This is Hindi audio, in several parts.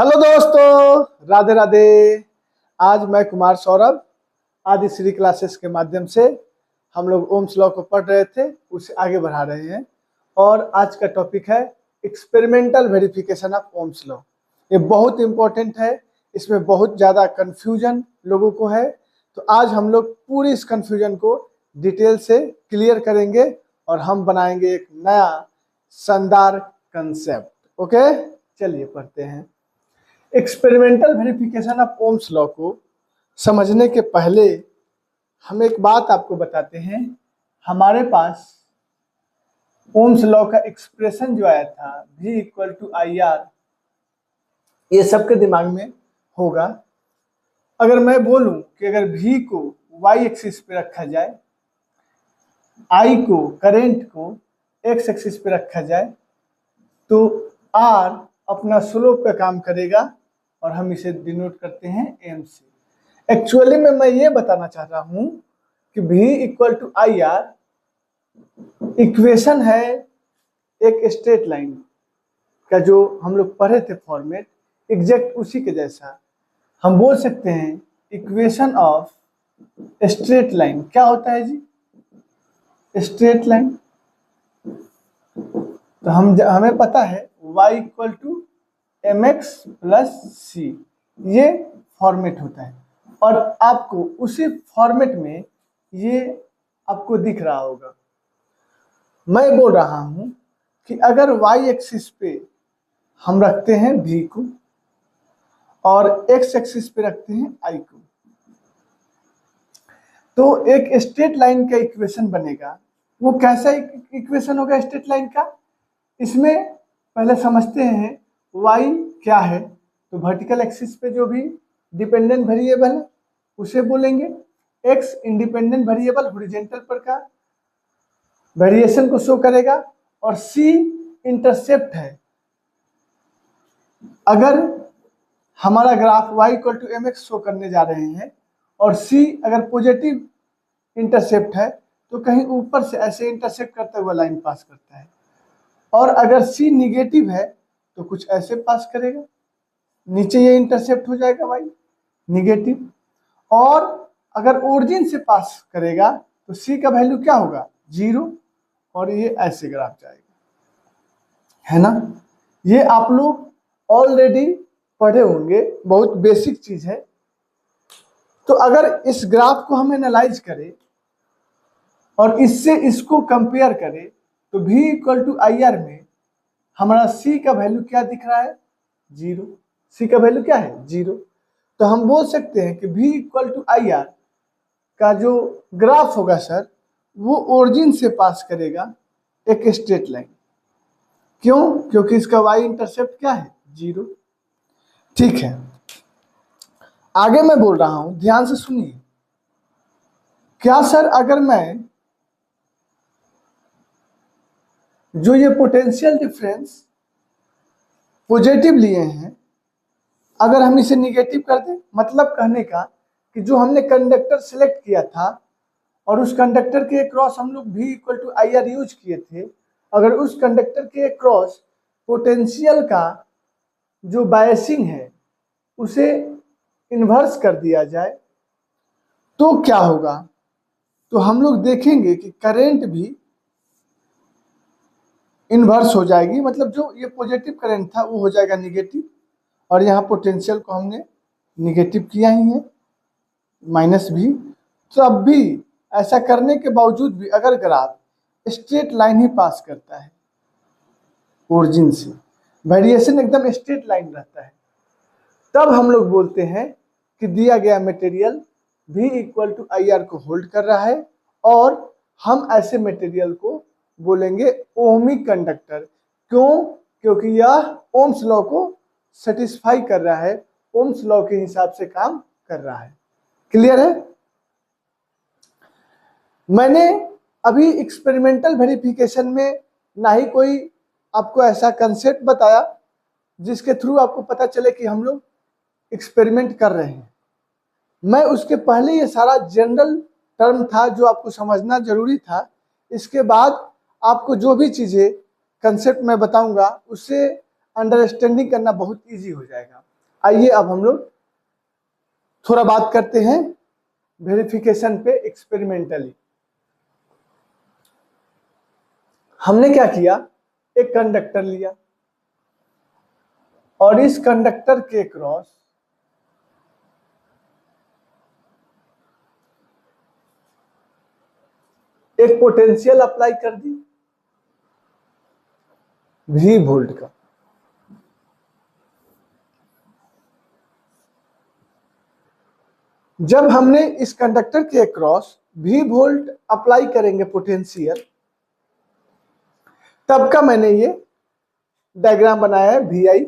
हेलो दोस्तों, राधे राधे। आज मैं कुमार सौरभ आदि श्री क्लासेस के माध्यम से हम लोग ओम्स लॉ को पढ़ रहे थे, उसे आगे बढ़ा रहे हैं। और आज का टॉपिक है experimental verification of Ohm's law. ये बहुत इंपॉर्टेंट है, इसमें बहुत ज़्यादा कंफ्यूजन लोगों को है। तो आज हम लोग पूरी इस कंफ्यूजन को डिटेल से क्लियर करेंगे और हम बनाएंगे एक नया शानदार कंसेप्ट। ओके, चलिए पढ़ते हैं। Experimental verification of Ohm's law को समझने के पहले हम एक बात आपको बताते हैं। हमारे पास ओम्स लॉ का एक्सप्रेशन जो आया था V equal to I R, ये सबके दिमाग में होगा। अगर मैं बोलूं कि अगर V को y एक्सिस पे रखा जाए, I को करेंट को x एक्सिस पे रखा जाए, तो R अपना स्लोप का काम करेगा और हम इसे डिनोट करते हैं m से। एक्चुअली में मैं ये बताना चाह रहा हूं कि V equal to I R equation है एक स्ट्रेट लाइन का, जो हम लोग पढ़े थे फॉर्मेट, एग्जैक्ट उसी के जैसा। हम बोल सकते हैं इक्वेशन ऑफ स्ट्रेट लाइन क्या होता है जी? Straight line. तो हमें पता है y equal to m x plus c, ये फॉर्मेट होता है। और आपको उसी फॉर्मेट में ये आपको दिख रहा होगा। मैं बोल रहा हूं कि अगर y एक्सिस पे हम रखते हैं v को और x एक्सिस पे रखते हैं i को, तो एक स्ट्रेट लाइन का इक्वेशन बनेगा। वो कैसा इक्वेशन होगा स्ट्रेट लाइन का? इसमें पहले समझते हैं y क्या है। तो वर्टिकल एक्सिस पे जो भी डिपेंडेंट वेरिएबल है उसे बोलेंगे, x इंडिपेंडेंट वेरिएबल हॉरिजॉन्टल पर का वेरिएशन को शो करेगा, और c इंटरसेप्ट है। अगर हमारा graph y equal to m x show करने जा रहे हैं और c अगर पॉजिटिव इंटरसेप्ट है तो कहीं ऊपर से ऐसे इंटरसेप्ट करता हुआ लाइन पास करता है, और अगर c निगेटिव है तो कुछ ऐसे पास करेगा, नीचे ये इंटरसेप्ट हो जाएगा y निगेटिव। और अगर ओरिजिन से पास करेगा तो c का वैल्यू क्या होगा? 0, और ये ऐसे ग्राफ जाएगा, है ना। ये आप लोग ऑलरेडी पढ़े होंगे, बहुत बेसिक चीज है। तो अगर इस ग्राफ को हम एनालाइज करें और इससे इसको कंपेयर करें तो v equal to I R में हमारा c का वैल्यू क्या दिख रहा है? 0। c का वैल्यू क्या है? 0। तो हम बोल सकते हैं कि v equal to I R का जो ग्राफ होगा सर, वो ओरिजिन से पास करेगा एक स्ट्रेट लाइन। क्यों? क्योंकि इसका y इंटरसेप्ट क्या है? 0। ठीक है, आगे मैं बोल रहा हूं, ध्यान से सुनिए। क्या सर अगर मैं जो ये पोटेंशियल डिफरेंस पॉजिटिव लिए हैं, अगर हम इसे निगेटिव कर दें, मतलब कहने का कि जो हमने कंडक्टर सिलेक्ट किया था और उस कंडक्टर के क्रॉस हम लोग v equal to I R use किए थे, अगर उस कंडक्टर के क्रॉस पोटेंशियल का जो बायसिंग है उसे इन्वर्स कर दिया जाए तो क्या होगा? तो हम लोग देखेंगे कि करंट भी इन्वर्स हो जाएगी, मतलब जो ये पॉजिटिव करंट था वो हो जाएगा निगेटिव, और यहाँ पोटेंशियल को हमने निगेटिव किया ही है, माइनस भी। तो अब भी ऐसा करने के बावजूद भी अगर ग्राफ स्ट्रेट लाइन ही पास करता है ओरिजिन से, वेरिएशन एकदम स्ट्रेट लाइन रहता है, तब हम लोग बोलते हैं कि दिया गया material V equal to I R को होल्ड कर रहा है, और हम ऐसे मटेरियल को बोलेंगे ओमिक कंडक्टर। क्यों? क्योंकि यह ओम्स लॉ को सेटिस्फाई कर रहा है, ओम्स लॉ के हिसाब से काम कर रहा है। क्लियर है? मैंने अभी एक्सपेरिमेंटल वेरिफिकेशन में ना ही कोई आपको ऐसा कंसेप्ट बताया जिसके थ्रू आपको पता चले कि हम लोग एक्सपेरिमेंट कर रहे हैं। मैं उसके पहले ये सारा जनरल टर्म था जो आपको समझना जरूरी था। इसके बाद आपको जो भी चीज़ें कंसेप्ट में बताऊंगा उससे अंडरस्टैंडिंग करना बहुत इजी हो जाएगा। आइए अब हम लोग थोड़ा बात करते हैं वेरिफिकेशन पे एक्सपेरिमेंटली। हमने क्या किया, एक कंडक्टर लिया और इस कंडक्टर के क्रॉस एक पोटेंशियल अप्लाई कर दी V वोल्ट का। जब हमने इस कंडक्टर के क्रॉस V वोल्ट अप्लाई करेंगे पोटेंशियल, तब का मैंने ये डायग्राम बनाया है VI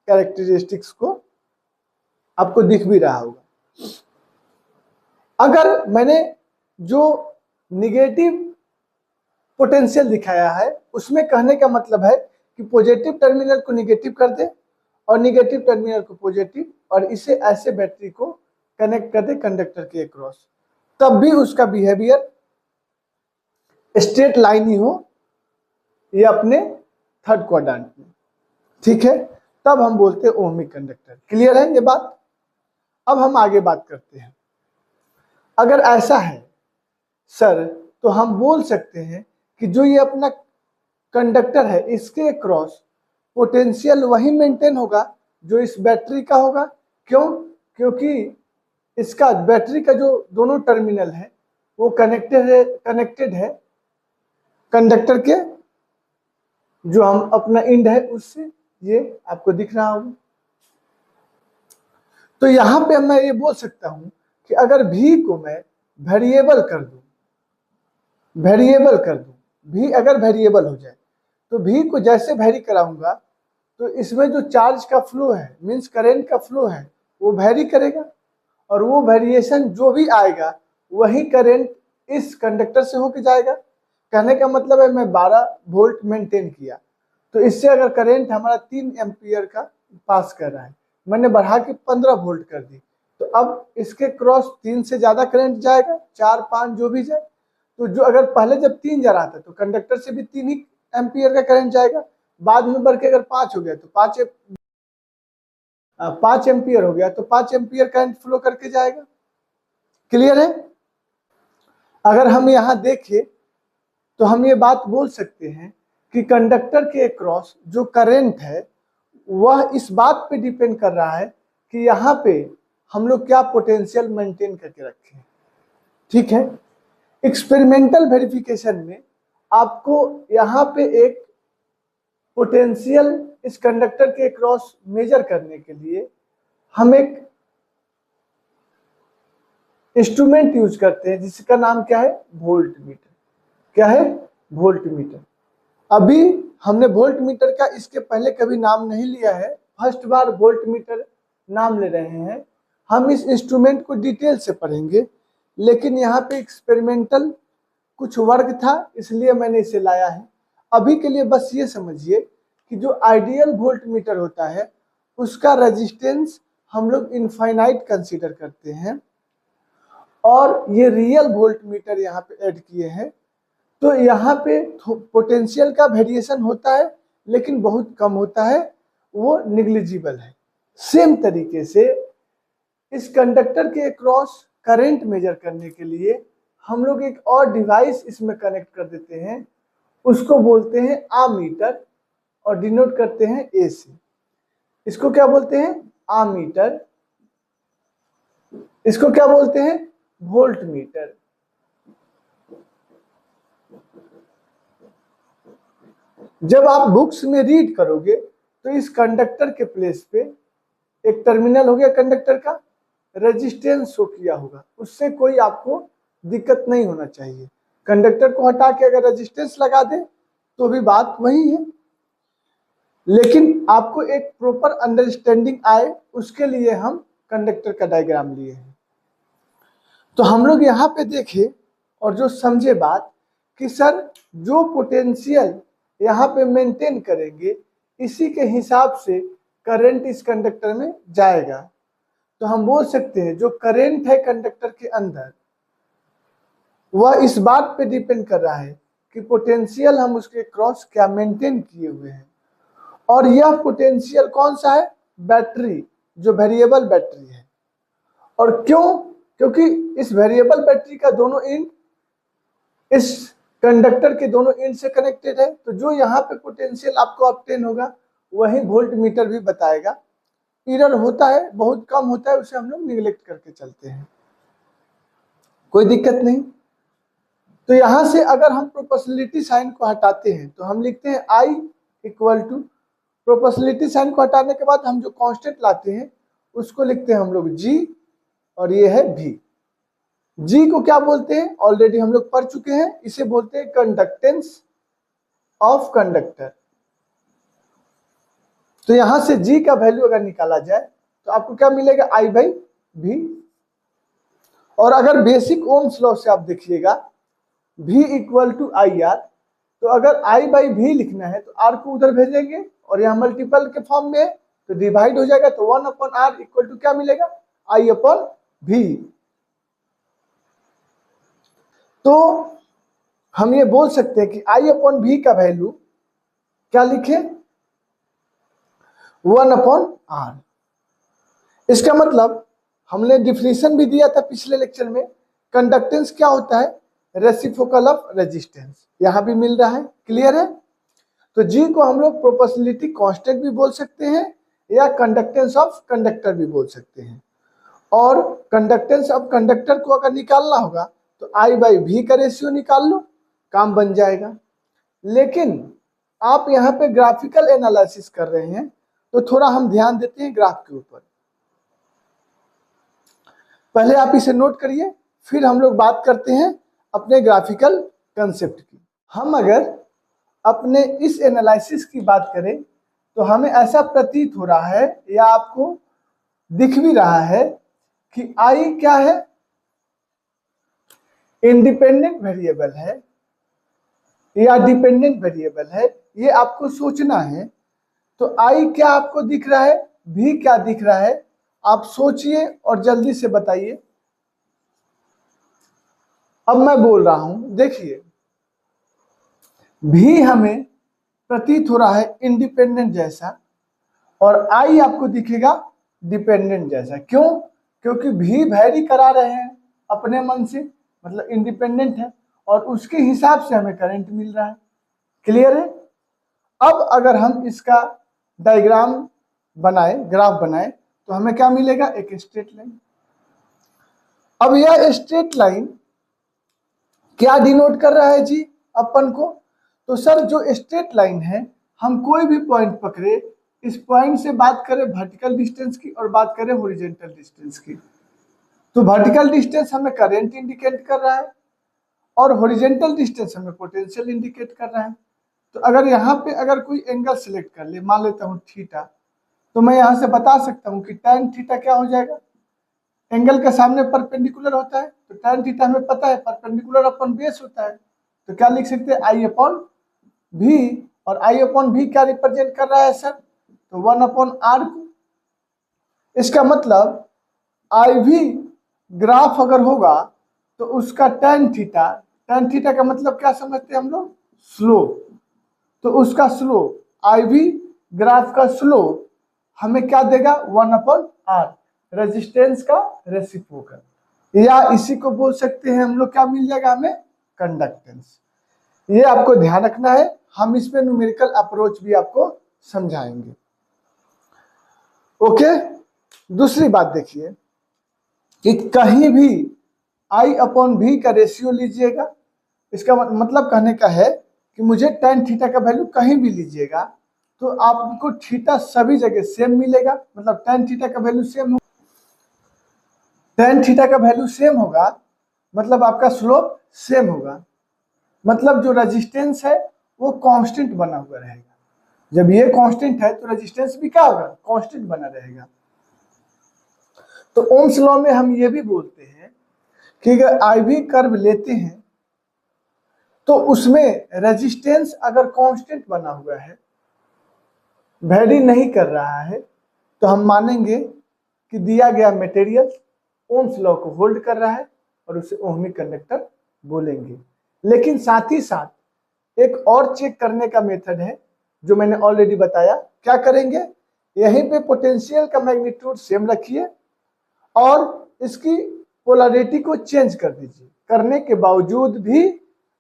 कैरेक्टरिस्टिक्स को, आपको दिख भी रहा होगा। अगर मैंने जो निगेटिव पोटेंशियल दिखाया है उसमें कहने का मतलब है कि पॉजिटिव टर्मिनल को निगेटिव कर दे और निगेटिव टर्मिनल को पॉजिटिव, और इसे ऐसे बैटरी को कनेक्ट कर दे कंडक्टर के क्रॉस, तब भी उसका बिहेवियर स्ट्रेट लाइन ही हो, ये अपने थर्ड क्वाड्रेंट में, ठीक है, तब हम बोलते हैं ओहमिक कंडक्टर। क्लियर है ये बात? अब हम आगे बात करते हैं। अगर ऐसा है सर, तो हम बोल सकते हैं कि जो ये अपना कंडक्टर है इसके क्रॉस पोटेंशियल वही मेंटेन होगा जो इस बैटरी का होगा। क्यों? क्योंकि इसका बैटरी का जो दोनों टर्मिनल है वो कनेक्टेड है कंडक्टर के जो हम अपना इंड है उससे, ये आपको दिख रहा होगा। तो यहां पे मैं ये बोल सकता हूं कि अगर V को मैं वेरिएबल कर दूं, V अगर वेरिएबल हो जाए तो V को जैसे वेरी कराऊंगा तो इसमें जो चार्ज का फ्लो है, मींस करंट का फ्लो है, वो वेरी करेगा, और वो वेरिएशन जो भी आएगा वही करंट इस कंडक्टर से होके जाएगा। कहने का मतलब है मैं 12 वोल्ट मेंटेन किया, तो इससे अगर करंट हमारा 3 एम्पियर का पास कर रहा है, मैंने बढ़ा के 15 वोल्ट कर दी, तो अब इसके क्रॉस 3 से ज्यादा करंट जाएगा, 4 5 जो भी जाए। तो जो अगर पहले जब 3 जा रहा था तो कंडक्टर से भी 3 ही एम्पियर का करंट जाएगा, बाद में बढ़ के अगर 5 हो गया तो 5 एम्पियर हो गया तो 5 एम्पियर करंट फ्लो करके जाएगा। क्लियर है? अगर हम यहाँ देखें तो हम ये बात बोल सकते हैं कि कंडक्टर के क्रॉस जो करंट है वह इस बात पे डिपेंड कर रहा है कि यहाँ पे हम लोग क्या पोटेंशियल मेंटेन करके रखे हैं। ठीक है, एक्सपेरिमेंटल वेरिफिकेशन में आपको यहाँ पे एक पोटेंशियल इस कंडक्टर के क्रॉस मेजर करने के लिए हम एक इंस्ट्रूमेंट यूज करते हैं जिसका नाम क्या है, वोल्ट मीटर। क्या है? Volt meter. अभी हमने वोल्ट मीटर का इसके पहले कभी नाम नहीं लिया है, फर्स्ट बार वोल्ट मीटर नाम ले रहे हैं। हम इस इंस्ट्रूमेंट को डिटेल से पढ़ेंगे, लेकिन यहाँ पे एक्सपेरिमेंटल कुछ वर्ग था इसलिए मैंने इसे लाया है। अभी के लिए बस ये समझिए कि जो आइडियल वोल्ट मीटर होता है उसका रेजिस्टेंस हम लोग इनफाइनाइट कंसीडर करते हैं, और ये रियल वोल्ट मीटर यहाँ पे ऐड किए हैं। तो यहाँ पे पोटेंशियल का वेरिएशन होता है लेकिन बहुत कम होता है, वो निग्लिजिबल है। सेम तरीके से इस कंडक्टर के क्रॉस करंट मेजर करने के लिए हम लोग एक और डिवाइस इसमें कनेक्ट कर देते हैं, उसको बोलते हैं आमीटर और डिनोट करते हैं ए से। इसको क्या बोलते हैं? आमीटर। इसको क्या बोलते हैं? Volt meter. जब आप बुक्स में रीड करोगे तो इस कंडक्टर के प्लेस पे एक टर्मिनल हो गया कंडक्टर का, रेजिस्टेंस शो किया होगा, उससे कोई आपको दिक्कत नहीं होना चाहिए। कंडक्टर को हटा के अगर रेजिस्टेंस लगा दे तो भी बात वही है, लेकिन आपको एक प्रॉपर अंडरस्टैंडिंग आए उसके लिए हम कंडक्टर का डायग्राम लिए हैं। तो हम लोग यहाँ पे देखें और जो समझे बात कि सर जो पोटेंशियल यहाँ पे मेंटेन करेंगे इसी के हिसाब से करंट इस कंडक्टर में जाएगा। तो हम बोल सकते हैं जो करंट है कंडक्टर के अंदर वह इस बात पे डिपेंड कर रहा है कि पोटेंशियल हम उसके क्रॉस क्या मेंटेन किए हुए हैं, और यह पोटेंशियल कौन सा है? बैटरी जो वेरिएबल बैटरी है। और क्यों? क्योंकि इस वेरिएबल बैटरी का दोनों एंड इस कंडक्टर के दोनों एंड से कनेक्टेड है, तो जो यहाँ पे पोटेंशियल आपको ऑब्टेन होगा वही वोल्ट मीटर भी बताएगा। एरर होता है, बहुत कम होता है, उसे हम लोग निगलेक्ट करके चलते हैं, कोई दिक्कत नहीं। तो यहां से अगर हम प्रोपोर्शनलिटी साइन को हटाते हैं तो हम लिखते हैं I equal to, proportionality sign को हटाने के बाद हम जो कांस्टेंट लाते हैं उसको लिखते हैं हम लोग G, और ये है V। G को क्या बोलते हैं ऑलरेडी हम लोग पढ़ चुके हैं, इसे बोलते हैं कंडक्टेंस ऑफ कंडक्टर। तो यहां से G का वैल्यू अगर निकाला जाए तो आपको क्या मिलेगा, I/V। और अगर बेसिक ओम्स लॉ से आप देखिएगा V इक्वल टू IR, तो अगर I/V लिखना है तो R को उधर भेजेंगे और यहाँ मल्टीपल के फॉर्म में है तो डिवाइड हो जाएगा, तो 1/R इक्वल टू क्या मिलेगा, I/V। तो हम ये बोल सकते हैं कि I/V का वैल्यू क्या लिखे, 1/R। इसका मतलब हमने डिफिनेशन भी दिया था पिछले लेक्चर में, कंडक्टेंस क्या होता है, रेसिप्रोकल ऑफ रेजिस्टेंस, यहां भी मिल रहा है, क्लियर है। तो G को हम लोग प्रोपोर्शनलिटी कांस्टेंट भी बोल सकते हैं या कंडक्टेंस ऑफ कंडक्टर भी बोल सकते हैं। और कंडक्टेंस ऑफ कंडक्टर को अगर निकालना होगा तो I/V का रेशियो निकाल लो, काम बन जाएगा। लेकिन आप यहाँ पे ग्राफिकल एनालिसिस कर रहे हैं तो थोड़ा हम ध्यान देते हैं ग्राफ के ऊपर। पहले आप इसे नोट करिए, फिर हम लोग बात करते हैं अपने ग्राफिकल कंसेप्ट की। हम अगर अपने इस एनालिसिस की बात करें तो हमें ऐसा प्रतीत हो रहा है या आपको दिख भी रहा है कि I क्या है, इंडिपेंडेंट वेरिएबल है या डिपेंडेंट वेरिएबल है, ये आपको सोचना है। तो I क्या आपको दिख रहा है, V क्या दिख रहा है, आप सोचिए और जल्दी से बताइए। अब मैं बोल रहा हूं, देखिए V हमें प्रतीत हो रहा है इंडिपेंडेंट जैसा और I आपको दिखेगा डिपेंडेंट जैसा। क्यों? क्योंकि V वैरी करा रहे हैं अपने मन से, मतलब इंडिपेंडेंट है और उसके हिसाब से हमें करंट मिल रहा है, क्लियर है। अब अगर हम इसका डायग्राम बनाए, ग्राफ बनाए, तो हमें क्या मिलेगा, एक स्ट्रेट लाइन। अब यह स्ट्रेट लाइन क्या डिनोट कर रहा है जी अपन को, तो सर जो स्ट्रेट लाइन है, हम कोई भी पॉइंट पकड़े, इस पॉइंट से बात करें वर्टिकल डिस्टेंस की और बात करें हॉरिजॉन्टल डिस्टेंस की, तो वर्टिकल डिस्टेंस हमें करंट इंडिकेट कर रहा है और हॉरिजॉन्टल डिस्टेंस हमें पोटेंशियल इंडिकेट कर रहा है। तो अगर यहाँ पे अगर कोई एंगल सिलेक्ट कर ले, मान लेता हूँ थीटा, तो मैं यहाँ से बता सकता हूँ कि tan थीटा क्या हो जाएगा, एंगल के सामने परपेंडिकुलर होता है, तो tan थीटा हमें पता है परपेंडिकुलर अपॉन बेस होता है, तो क्या लिख सकते हैं, I/V। और I/V क्या रिप्रेजेंट कर रहा है सर, तो 1/R को। इसका मतलब IV ग्राफ अगर होगा तो उसका tan थीटा का मतलब क्या समझते हैं हम लोग, स्लोप। तो उसका स्लोप IV ग्राफ का स्लोप हमें क्या देगा, 1/R, रेजिस्टेंस का रेसिप्रोकल, या इसी को बोल सकते हैं हम लोग, क्या मिल जाएगा हमें, कंडक्टेंस। ये आपको ध्यान रखना है, हम इसमें न्यूमेरिकल अप्रोच भी आपको समझाएंगे। ओके, दूसरी बात देखिए कि कहीं भी I/V का रेशियो लीजिएगा, इसका मतलब कहने का है कि मुझे tan थीटा का वैल्यू कहीं भी लीजिएगा तो आपको थीटा सभी जगह सेम मिलेगा, मतलब tan थीटा का वैल्यू सेम, tan थीटा का वैल्यू सेम होगा मतलब आपका स्लोप सेम होगा, मतलब जो रेजिस्टेंस है वो कांस्टेंट बना हुआ रहेगा। जब ये कांस्टेंट है तो रेजिस्टेंस भी क्या होगा, कांस्टेंट बना रहेगा। तो ओम्स लॉ में हम ये भी बोलते हैं कि अगर IV कर्व लेते हैं तो उसमें रेजिस्टेंस अगर कांस्टेंट बना हुआ है, वेरी नहीं कर रहा है, तो हम मानेंगे कि दिया गया मटेरियल ओम्स लॉ को होल्ड कर रहा है और उसे ओहमिक कंडक्टर बोलेंगे। लेकिन साथ ही साथ एक और चेक करने का मेथड है जो मैंने ऑलरेडी बताया, क्या करेंगे यहीं पे पोटेंशियल का मैग्नीट्यूड सेम रखिए और इसकी पोलैरिटी को चेंज कर दीजिए। करने के बावजूद भी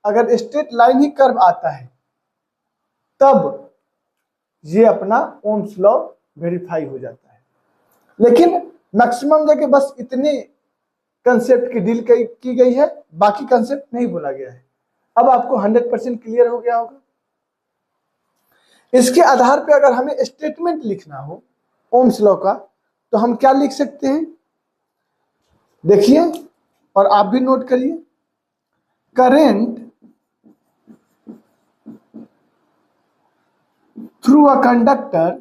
अगर स्ट्रेट लाइन ही कर्व आता है तब ये अपना ओम्स लॉ वेरीफाई हो जाता है। लेकिन मैक्सिमम जगह बस इतने कंसेप्ट की डील की गई है, बाकी कंसेप्ट नहीं बोला गया है। अब आपको 100% क्लियर हो गया होगा। इसके आधार पे अगर हमें स्टेटमेंट लिखना हो ओम्स लॉ का तो हम क्या लिख सकते हैं, देखिए और आप भी नोट करिए। Current through a conductor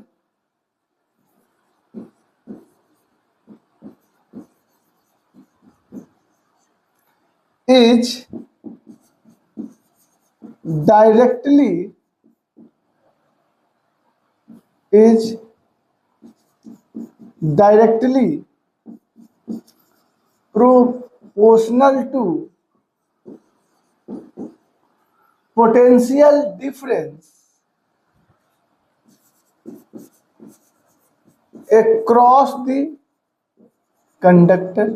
is directly proportional to potential difference across the conductor।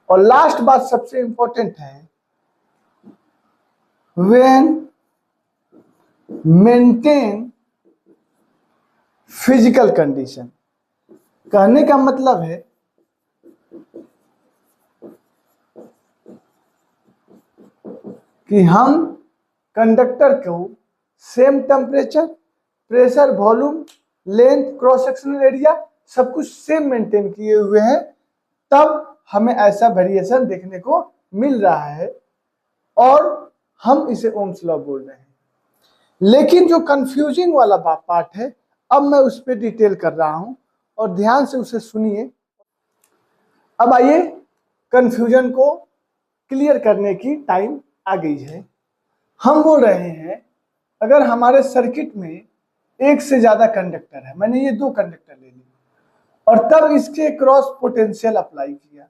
और लास्ट बात सबसे इंपॉर्टेंट है, when maintain फिजिकल कंडीशन। कहने का मतलब है कि हम कंडक्टर को same temperature, pressure, volume, length, cross sectional area सब कुछ सेम मेंटेन किए हुए हैं, तब हमें ऐसा वेरिएशन देखने को मिल रहा है और हम इसे ओम्स लॉ बोल रहे हैं। लेकिन जो कंफ्यूजिंग वाला पार्ट है अब मैं उस पर डिटेल कर रहा हूं और ध्यान से उसे सुनिए। अब आइए कंफ्यूजन को क्लियर करने की टाइम आ गई है। हम बोल रहे हैं अगर हमारे सर्किट में एक से ज्यादा कंडक्टर है, मैंने ये 2 कंडक्टर ले लिए और तब इसके क्रॉस पोटेंशियल अप्लाई किया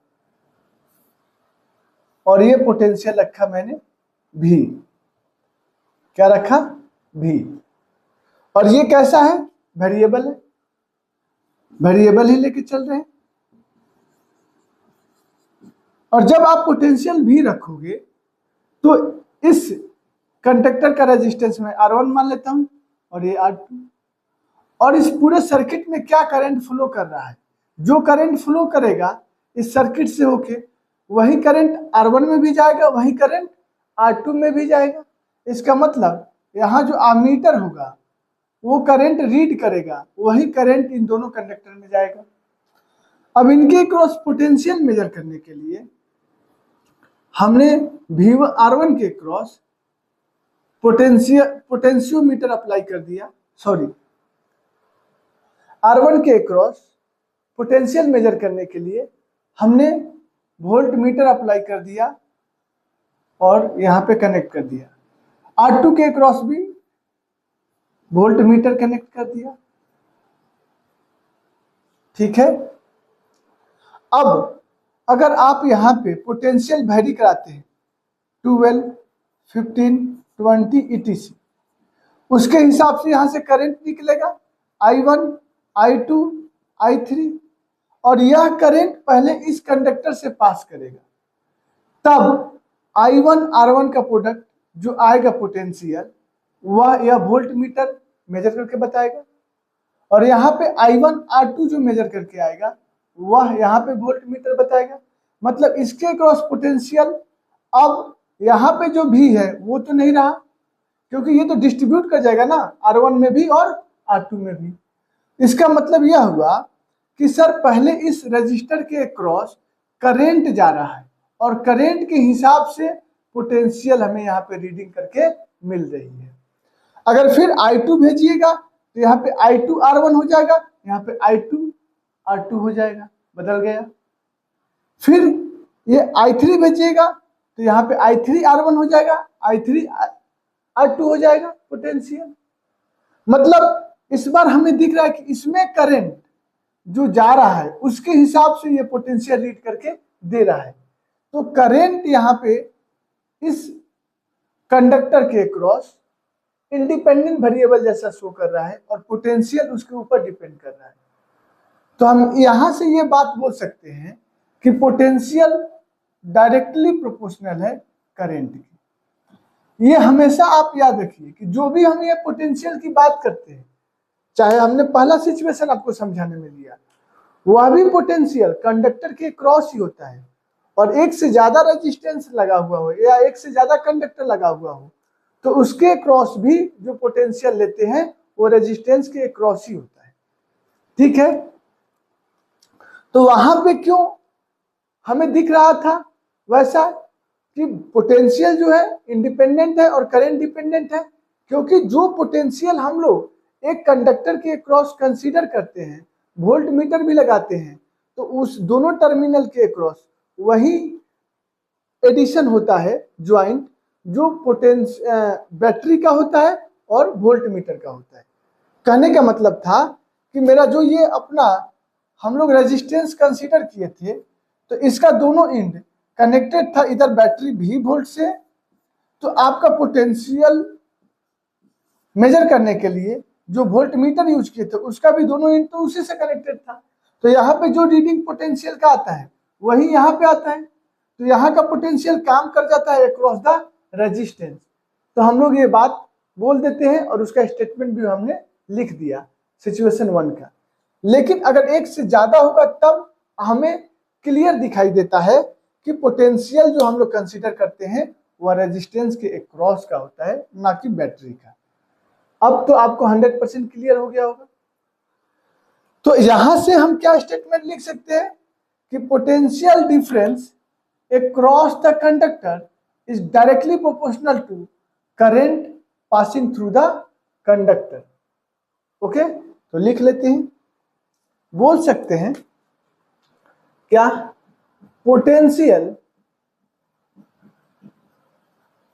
और ये पोटेंशियल रखा मैंने V। क्या रखा? V। और ये कैसा है? वेरिएबल है, वेरिएबल ही लेके चल रहे हैं। और जब आप पोटेंशियल V रखोगे तो इस कंडक्टर का रेजिस्टेंस में R1 मान लेता हूं और ये R2, और इस पूरे सर्किट में क्या करंट फ्लो कर रहा है, जो करंट फ्लो करेगा इस सर्किट से होके वही करंट R1 में भी जाएगा, वही करंट R2 में भी जाएगा। इसका मतलब यहाँ जो एमीटर होगा वो करंट रीड करेगा, वही करंट इन दोनों कंडक्टर में जाएगा। अब इनके क्रॉस पोटेंशियल मेजर करने के लिए हमने R1 के क्रॉस पोटेंशियोमीटर अप्लाई कर दिया, R1 के क्रॉस पोटेंशियल मेजर करने के लिए हमने वोल्ट मीटर अप्लाई कर दिया और यहाँ पे कनेक्ट कर दिया। R2 के क्रॉस भी वोल्ट मीटर कनेक्ट कर दिया। ठीक है। अब अगर आप यहाँ पे पोटेंशियल वैरी कराते हैं 12, 15, 20 etc, उसके हिसाब से यहाँ से करंट निकलेगा I1, I2, I3 और यह करंट पहले इस कंडक्टर से पास करेगा, तब I1 R1 का प्रोडक्ट जो आएगा पोटेंशियल वह यह वोल्ट मीटर मेजर करके बताएगा और यहाँ पे I1 R2 जो मेजर करके आएगा वह यहाँ पे वोल्ट मीटर बताएगा। मतलब इसके क्रॉस पोटेंशियल अब यहाँ पे जो भी है वो तो नहीं रहा, क्योंकि ये तो डिस्ट्रीब्यूट कर जाएगा ना R1 में भी और R2 में भी। इसका मतलब यह हुआ कि सर पहले इस रजिस्टर के क्रॉस करंट जा रहा है और करंट के हिसाब से पोटेंशियल हमें यहाँ पे रीडिंग करके मिल रही है। अगर फिर I2 भेजिएगा तो यहाँ पे I2 R1 हो जाएगा, यहाँ पे I2 R2 हो जाएगा, बदल गया। फिर ये I3 भेजिएगा तो यहाँ पे I3 R1 हो जाएगा, I3 R2 हो जाएगा पोटेंशियल। मतलब इस बार हमें दिख रहा है कि इसमें करंट जो जा रहा है उसके हिसाब से ये पोटेंशियल रीड करके दे रहा है। तो करंट यहाँ पे इस कंडक्टर के क्रॉस इंडिपेंडेंट वेरिएबल जैसा शो कर रहा है और पोटेंशियल उसके ऊपर डिपेंड कर रहा है। तो हम यहां से ये बात बोल सकते हैं कि पोटेंशियल डायरेक्टली प्रोपोर्शनल है करंट की। ये हमेशा आप याद रखिए कि जो भी हम ये पोटेंशियल की बात करते हैं, चाहे हमने पहला सिचुएशन आपको समझाने में लिया, वह भी पोटेंशियल कंडक्टर के क्रॉस ही होता है और एक से ज्यादा रेजिस्टेंस लगा हुआ हो या एक से ज्यादा कंडक्टर लगा हुआ हो तो उसके क्रॉस भी जो पोटेंशियल लेते हैं वो रेजिस्टेंस के क्रॉस ही होता है। ठीक है, तो वहां पे क्यों हमें दिख रहा था वैसा कि पोटेंशियल जो है इंडिपेंडेंट है और करंट डिपेंडेंट है, क्योंकि जो पोटेंशियल हम लोग एक कंडक्टर के क्रॉस कंसीडर करते हैं, वोल्ट मीटर भी लगाते हैं, तो उस दोनों टर्मिनल के क्रॉस वही एडिशन होता है ज्वाइंट जो बैटरी का होता है और वोल्ट मीटर का होता है। कहने का मतलब था कि मेरा जो ये अपना हम लोग रेजिस्टेंस कंसीडर किए थे तो इसका दोनों एंड कनेक्टेड था इधर बैटरी भी वोल्ट से, तो आपका पोटेंशियल मेजर करने के लिए जो वोल्ट मीटर यूज किए थे उसका भी दोनों एंड तो उसी से कनेक्टेड था। तो यहाँ पे जो रीडिंग पोटेंशियल का आता है वही यहाँ पे आता है, तो यहाँ का पोटेंशियल काम कर जाता है अक्रॉस द रेजिस्टेंस। तो हम लोग ये बात बोल देते हैं और उसका स्टेटमेंट भी हमने लिख दिया सिचुएशन 1 का। लेकिन अगर एक से ज्यादा होगा तब हमें क्लियर दिखाई देता है कि पोटेंशियल जो हम लोग कंसीडर करते हैं वह रेजिस्टेंस के अक्रॉस का होता है, ना कि बैटरी का। अब तो आपको 100% क्लियर हो गया होगा। तो यहां से हम क्या स्टेटमेंट लिख सकते हैं कि potential difference across the conductor is directly proportional to current passing through the conductor. Okay, तो लिख लेते हैं, बोल सकते हैं क्या, potential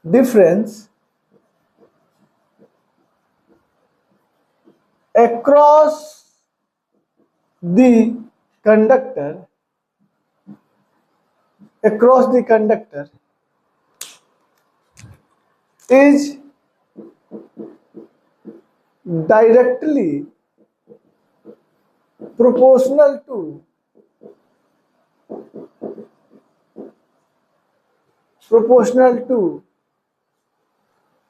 difference across the conductor is directly proportional to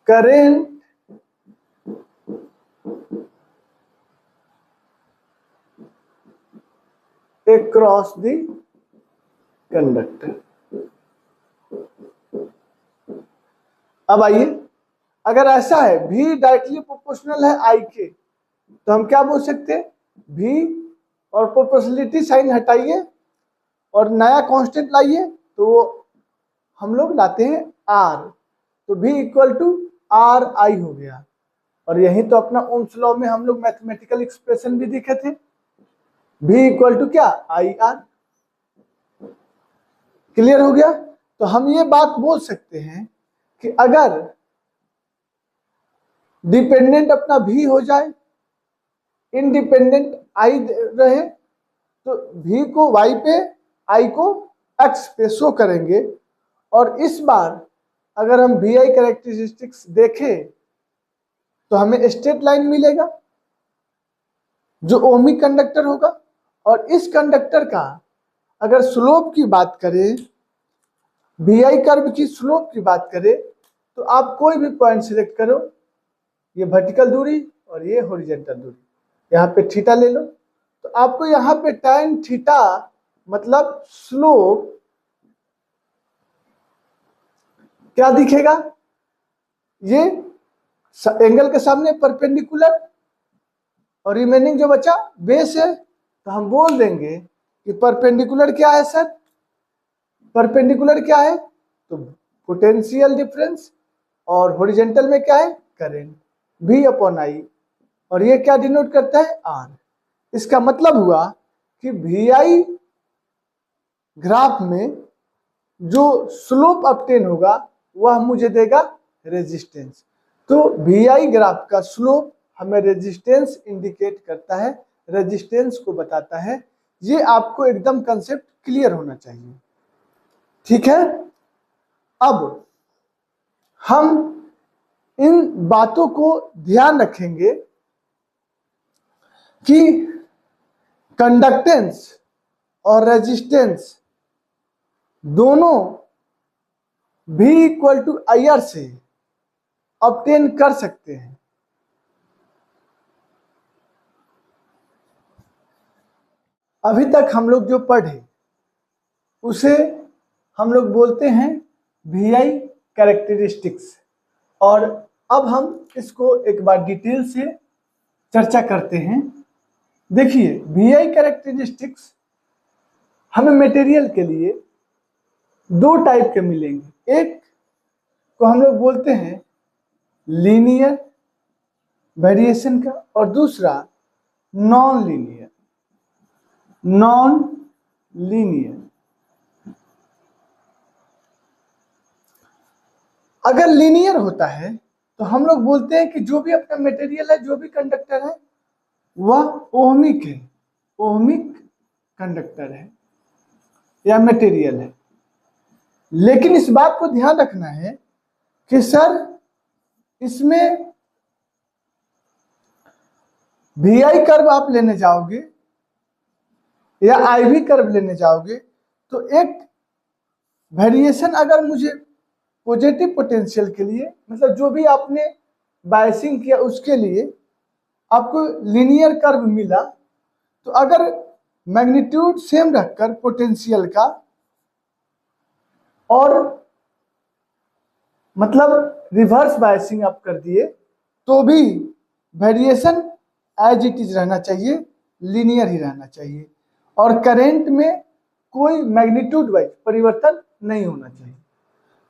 current across the conductor। अब आइए, अगर ऐसा है V डायरेक्टली प्रोपोर्शनल है I के, तो हम क्या बोल सकते हैं, V और प्रोपोर्शनलिटी साइन हटाइए और नया कांस्टेंट लाइए, तो हम लोग लाते हैं R, तो V equal to R I हो गया। और यही तो अपना ओम्स लॉ में हम लोग मैथमेटिकल एक्सप्रेशन भी दिखे थे, V इक्वल टू क्या, आई आर। क्लियर हो गया। तो हम ये बात बोल सकते हैं कि अगर डिपेंडेंट अपना V हो जाए, इंडिपेंडेंट I रहे, तो V को Y पे, I को X पे शो करेंगे। और इस बार अगर हम VI कैरेक्टरिस्टिक्स देखें तो हमें स्ट्रेट लाइन मिलेगा जो ओमिक कंडक्टर होगा। और इस कंडक्टर का अगर स्लोप की बात करें, VI कर्व की स्लोप की बात करें, तो आप कोई भी पॉइंट सिलेक्ट करो, ये वर्टिकल दूरी और ये हॉरिजॉन्टल दूरी, यहाँ पे थीटा ले लो, तो आपको यहाँ पे tan थीटा मतलब स्लोप क्या दिखेगा, ये एंगल के सामने परपेंडिकुलर और रिमेनिंग जो बचा बेस है, तो हम बोल देंगे कि परपेंडिकुलर क्या है सर, परपेंडिकुलर क्या है, तो पोटेंशियल डिफरेंस, और हॉरिजॉन्टल में क्या है, करंट V अपॉन आई, और ये क्या डिनोट करता है, R। इसका मतलब हुआ कि VI ग्राफ में जो स्लोप ऑब्टेन होगा वह मुझे देगा रेजिस्टेंस। तो VI ग्राफ का स्लोप हमें रेजिस्टेंस इंडिकेट करता है, रेजिस्टेंस को बताता है। ये आपको एकदम कंसेप्ट क्लियर होना चाहिए, ठीक है। अब हम इन बातों को ध्यान रखेंगे कि कंडक्टेंस और रेजिस्टेंस दोनों V इक्वल टू IR से ऑब्टेन कर सकते हैं। अभी तक हम लोग जो पढ़े उसे हम लोग बोलते हैं VI कैरेक्टरिस्टिक्स, और अब हम इसको एक बार डिटेल से चर्चा करते हैं। देखिए, VI कैरेक्टरिस्टिक्स हमें मटेरियल के लिए दो टाइप के मिलेंगे। एक को हम लोग बोलते हैं लीनियर वेरिएशन का, और दूसरा नॉन लीनियर। अगर लीनियर होता है तो हम लोग बोलते हैं कि जो भी अपना मटेरियल है, जो भी कंडक्टर है, वह ओहमिक है, ओहमिक कंडक्टर है या मटेरियल है। लेकिन इस बात को ध्यान रखना है कि सर इसमें VI कर्व आप लेने जाओगे या IV कर्व लेने जाओगे तो एक वेरिएशन अगर मुझे पॉजिटिव पोटेंशियल के लिए, मतलब जो भी आपने बायसिंग किया उसके लिए आपको लीनियर कर्व मिला, तो अगर मैग्नीट्यूड सेम रखकर पोटेंशियल का और मतलब रिवर्स बायसिंग आप कर दिए तो भी वेरिएशन एज इट इज रहना चाहिए, लीनियर ही रहना चाहिए, और करंट में कोई मैग्नीट्यूड वाइज परिवर्तन नहीं होना चाहिए।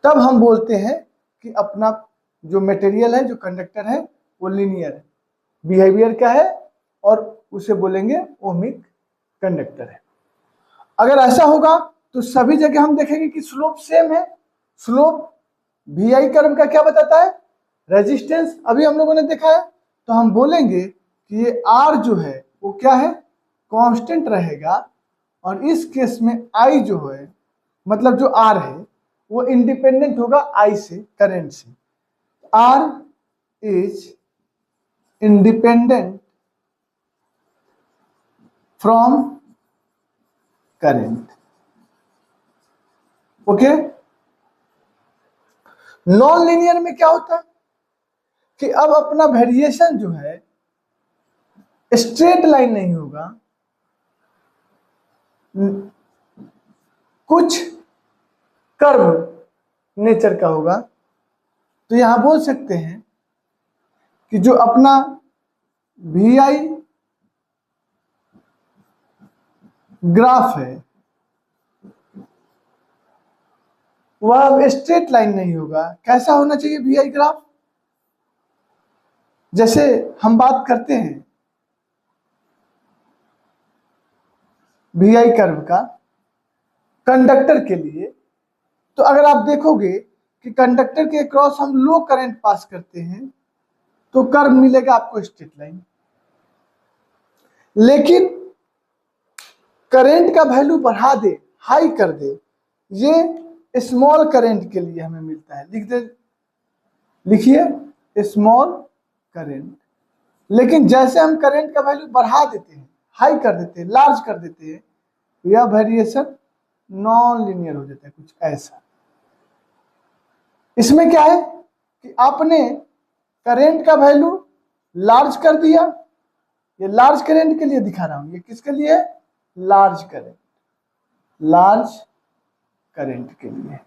तब हम बोलते हैं कि अपना जो मटेरियल है, जो कंडक्टर है, वो लीनियर है, बिहेवियर क्या है, और उसे बोलेंगे ओहमिक कंडक्टर है। अगर ऐसा होगा तो सभी जगह हम देखेंगे कि स्लोप सेम है। स्लोप VI कर्व का क्या बताता है? रेजिस्टेंस अभी हम लोगों ने देखा है, तो हम बोलेंगे कि ये R जो है वो क्या है? कांस्टेंट रहेगा, और इस केस में I जो है, मतलब जो R है वो इंडिपेंडेंट होगा I से, करंट से। R is independent from current. Okay. Non linear में क्या होता है कि अब अपना वेरिएशन जो है स्ट्रेट लाइन नहीं होगा, कुछ कर्व नेचर का होगा। तो यहां बोल सकते हैं कि जो अपना VI ग्राफ है वह अब स्ट्रेट लाइन नहीं होगा। कैसा होना चाहिए VI ग्राफ? जैसे हम बात करते हैं VI कर्व का कंडक्टर के लिए, तो अगर आप देखोगे कि कंडक्टर के क्रॉस हम लो करंट पास करते हैं तो कर्व मिलेगा आपको स्ट्रेट लाइन। लेकिन करंट का वैल्यू बढ़ा दे, हाई कर दे, ये स्मॉल करंट के लिए हमें मिलता है। लिखिए स्मॉल करंट। लेकिन जैसे हम करंट का वैल्यू बढ़ा देते हैं, हाई कर देते हैं, लार्ज कर देते हैं, यह वेरिएशन नॉन लीनियर हो जाता है, कुछ ऐसा। इसमें क्या है कि आपने करंट का वैल्यू लार्ज कर दिया, ये लार्ज करंट के लिए दिखा रहा हूं, ये किसके लिए? लार्ज करंट, लार्ज करंट के लिए।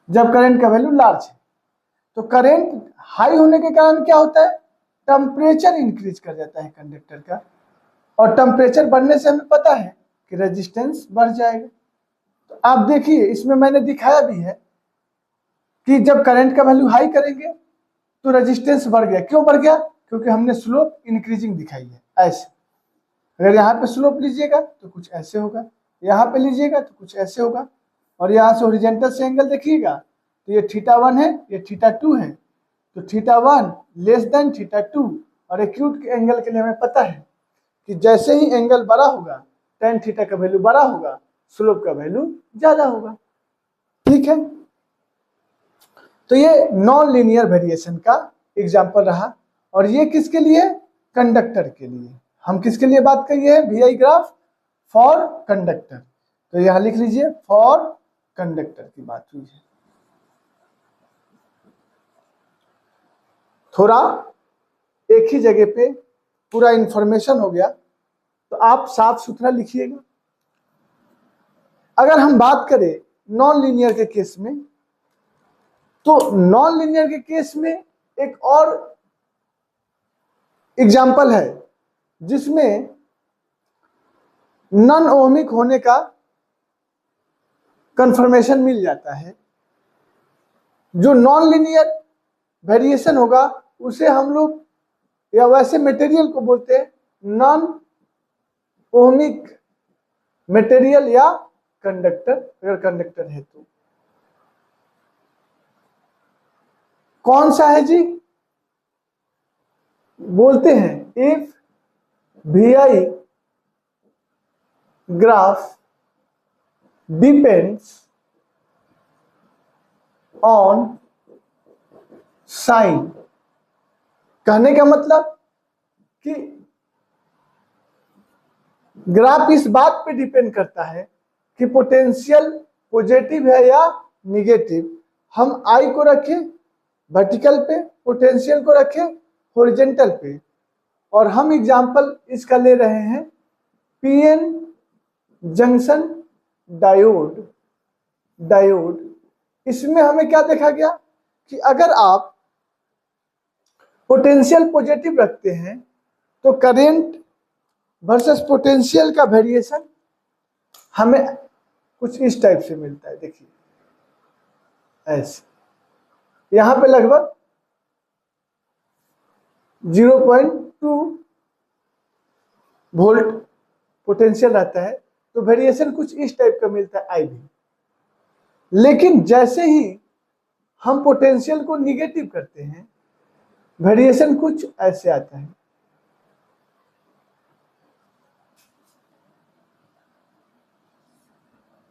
जब करंट का वैल्यू लार्ज है तो करंट हाई होने के कारण क्या होता है? टेम्परेचर इंक्रीज कर जाता है कंडक्टर का, और टेम्परेचर बढ़ने से हमें पता है कि रेजिस्टेंस बढ़ जाएगा। तो आप देखिए इसमें मैंने दिखाया भी है कि जब करंट का वैल्यू हाई करेंगे तो रेजिस्टेंस बढ़ गया। क्यों बढ़ गया? क्योंकि हमने स्लोप इंक्रीजिंग दिखाई है, ऐसे। अगर यहाँ पे स्लोप लीजिएगा तो कुछ ऐसे होगा, यहाँ पे लीजिएगा तो कुछ ऐसे होगा, और यहाँ से हॉरिजॉन्टल से एंगल देखिएगा तो ये θ1 है, ये θ2 है। तो θ1 लेस देन θ2, और एक्यूट के एंगल के लिए हमें पता है कि जैसे ही एंगल बड़ा होगा tan थीटा का वैल्यू बड़ा होगा, स्लोप का वैल्यू ज्यादा होगा। ठीक है, तो ये नॉन लीनियर वेरिएशन का एग्जाम्पल रहा। और ये किसके लिए? कंडक्टर के लिए। हम किसके लिए बात करिए हैं? V I graph for conductor. तो यहां लिख लीजिए फॉर कंडक्टर की बात हुई है। थोड़ा एक ही जगह पे पूरा इंफॉर्मेशन हो गया, तो आप साफ सुथरा लिखिएगा। अगर हम बात करें नॉन लीनियर के केस में, तो नॉन लीनियर के केस में एक और एग्जाम्पल है जिसमें नॉन ओमिक होने का कंफर्मेशन मिल जाता है। जो नॉन लीनियर वेरिएशन होगा उसे हम लोग या वैसे मटेरियल को बोलते हैं नॉन ओमिक मटेरियल या कंडक्टर, अगर कंडक्टर है तो। कौन सा है जी? बोलते हैं if V I graph depends on sign. कहने का मतलब कि ग्राफ इस बात पे डिपेंड करता है कि पोटेंशियल पॉजिटिव है या निगेटिव। हम आई को रखें वर्टिकल पे, पोटेंशियल को रखें हॉरिजॉन्टल पे। और हम एग्जांपल इसका ले रहे हैं पीएन जंक्शन डायोड। इसमें हमें क्या देखा गया कि अगर आप पोटेंशियल पॉजिटिव रखते हैं तो करंट वर्सेस पोटेंशियल का वेरिएशन हमें कुछ इस टाइप से मिलता है। देखिए ऐसे यहां पे लगभग 0.2 वोल्ट पोटेंशियल रहता है, तो वेरिएशन कुछ इस टाइप का मिलता है आई भी। लेकिन जैसे ही हम पोटेंशियल को निगेटिव करते हैं, वेरिएशन कुछ ऐसे आता है।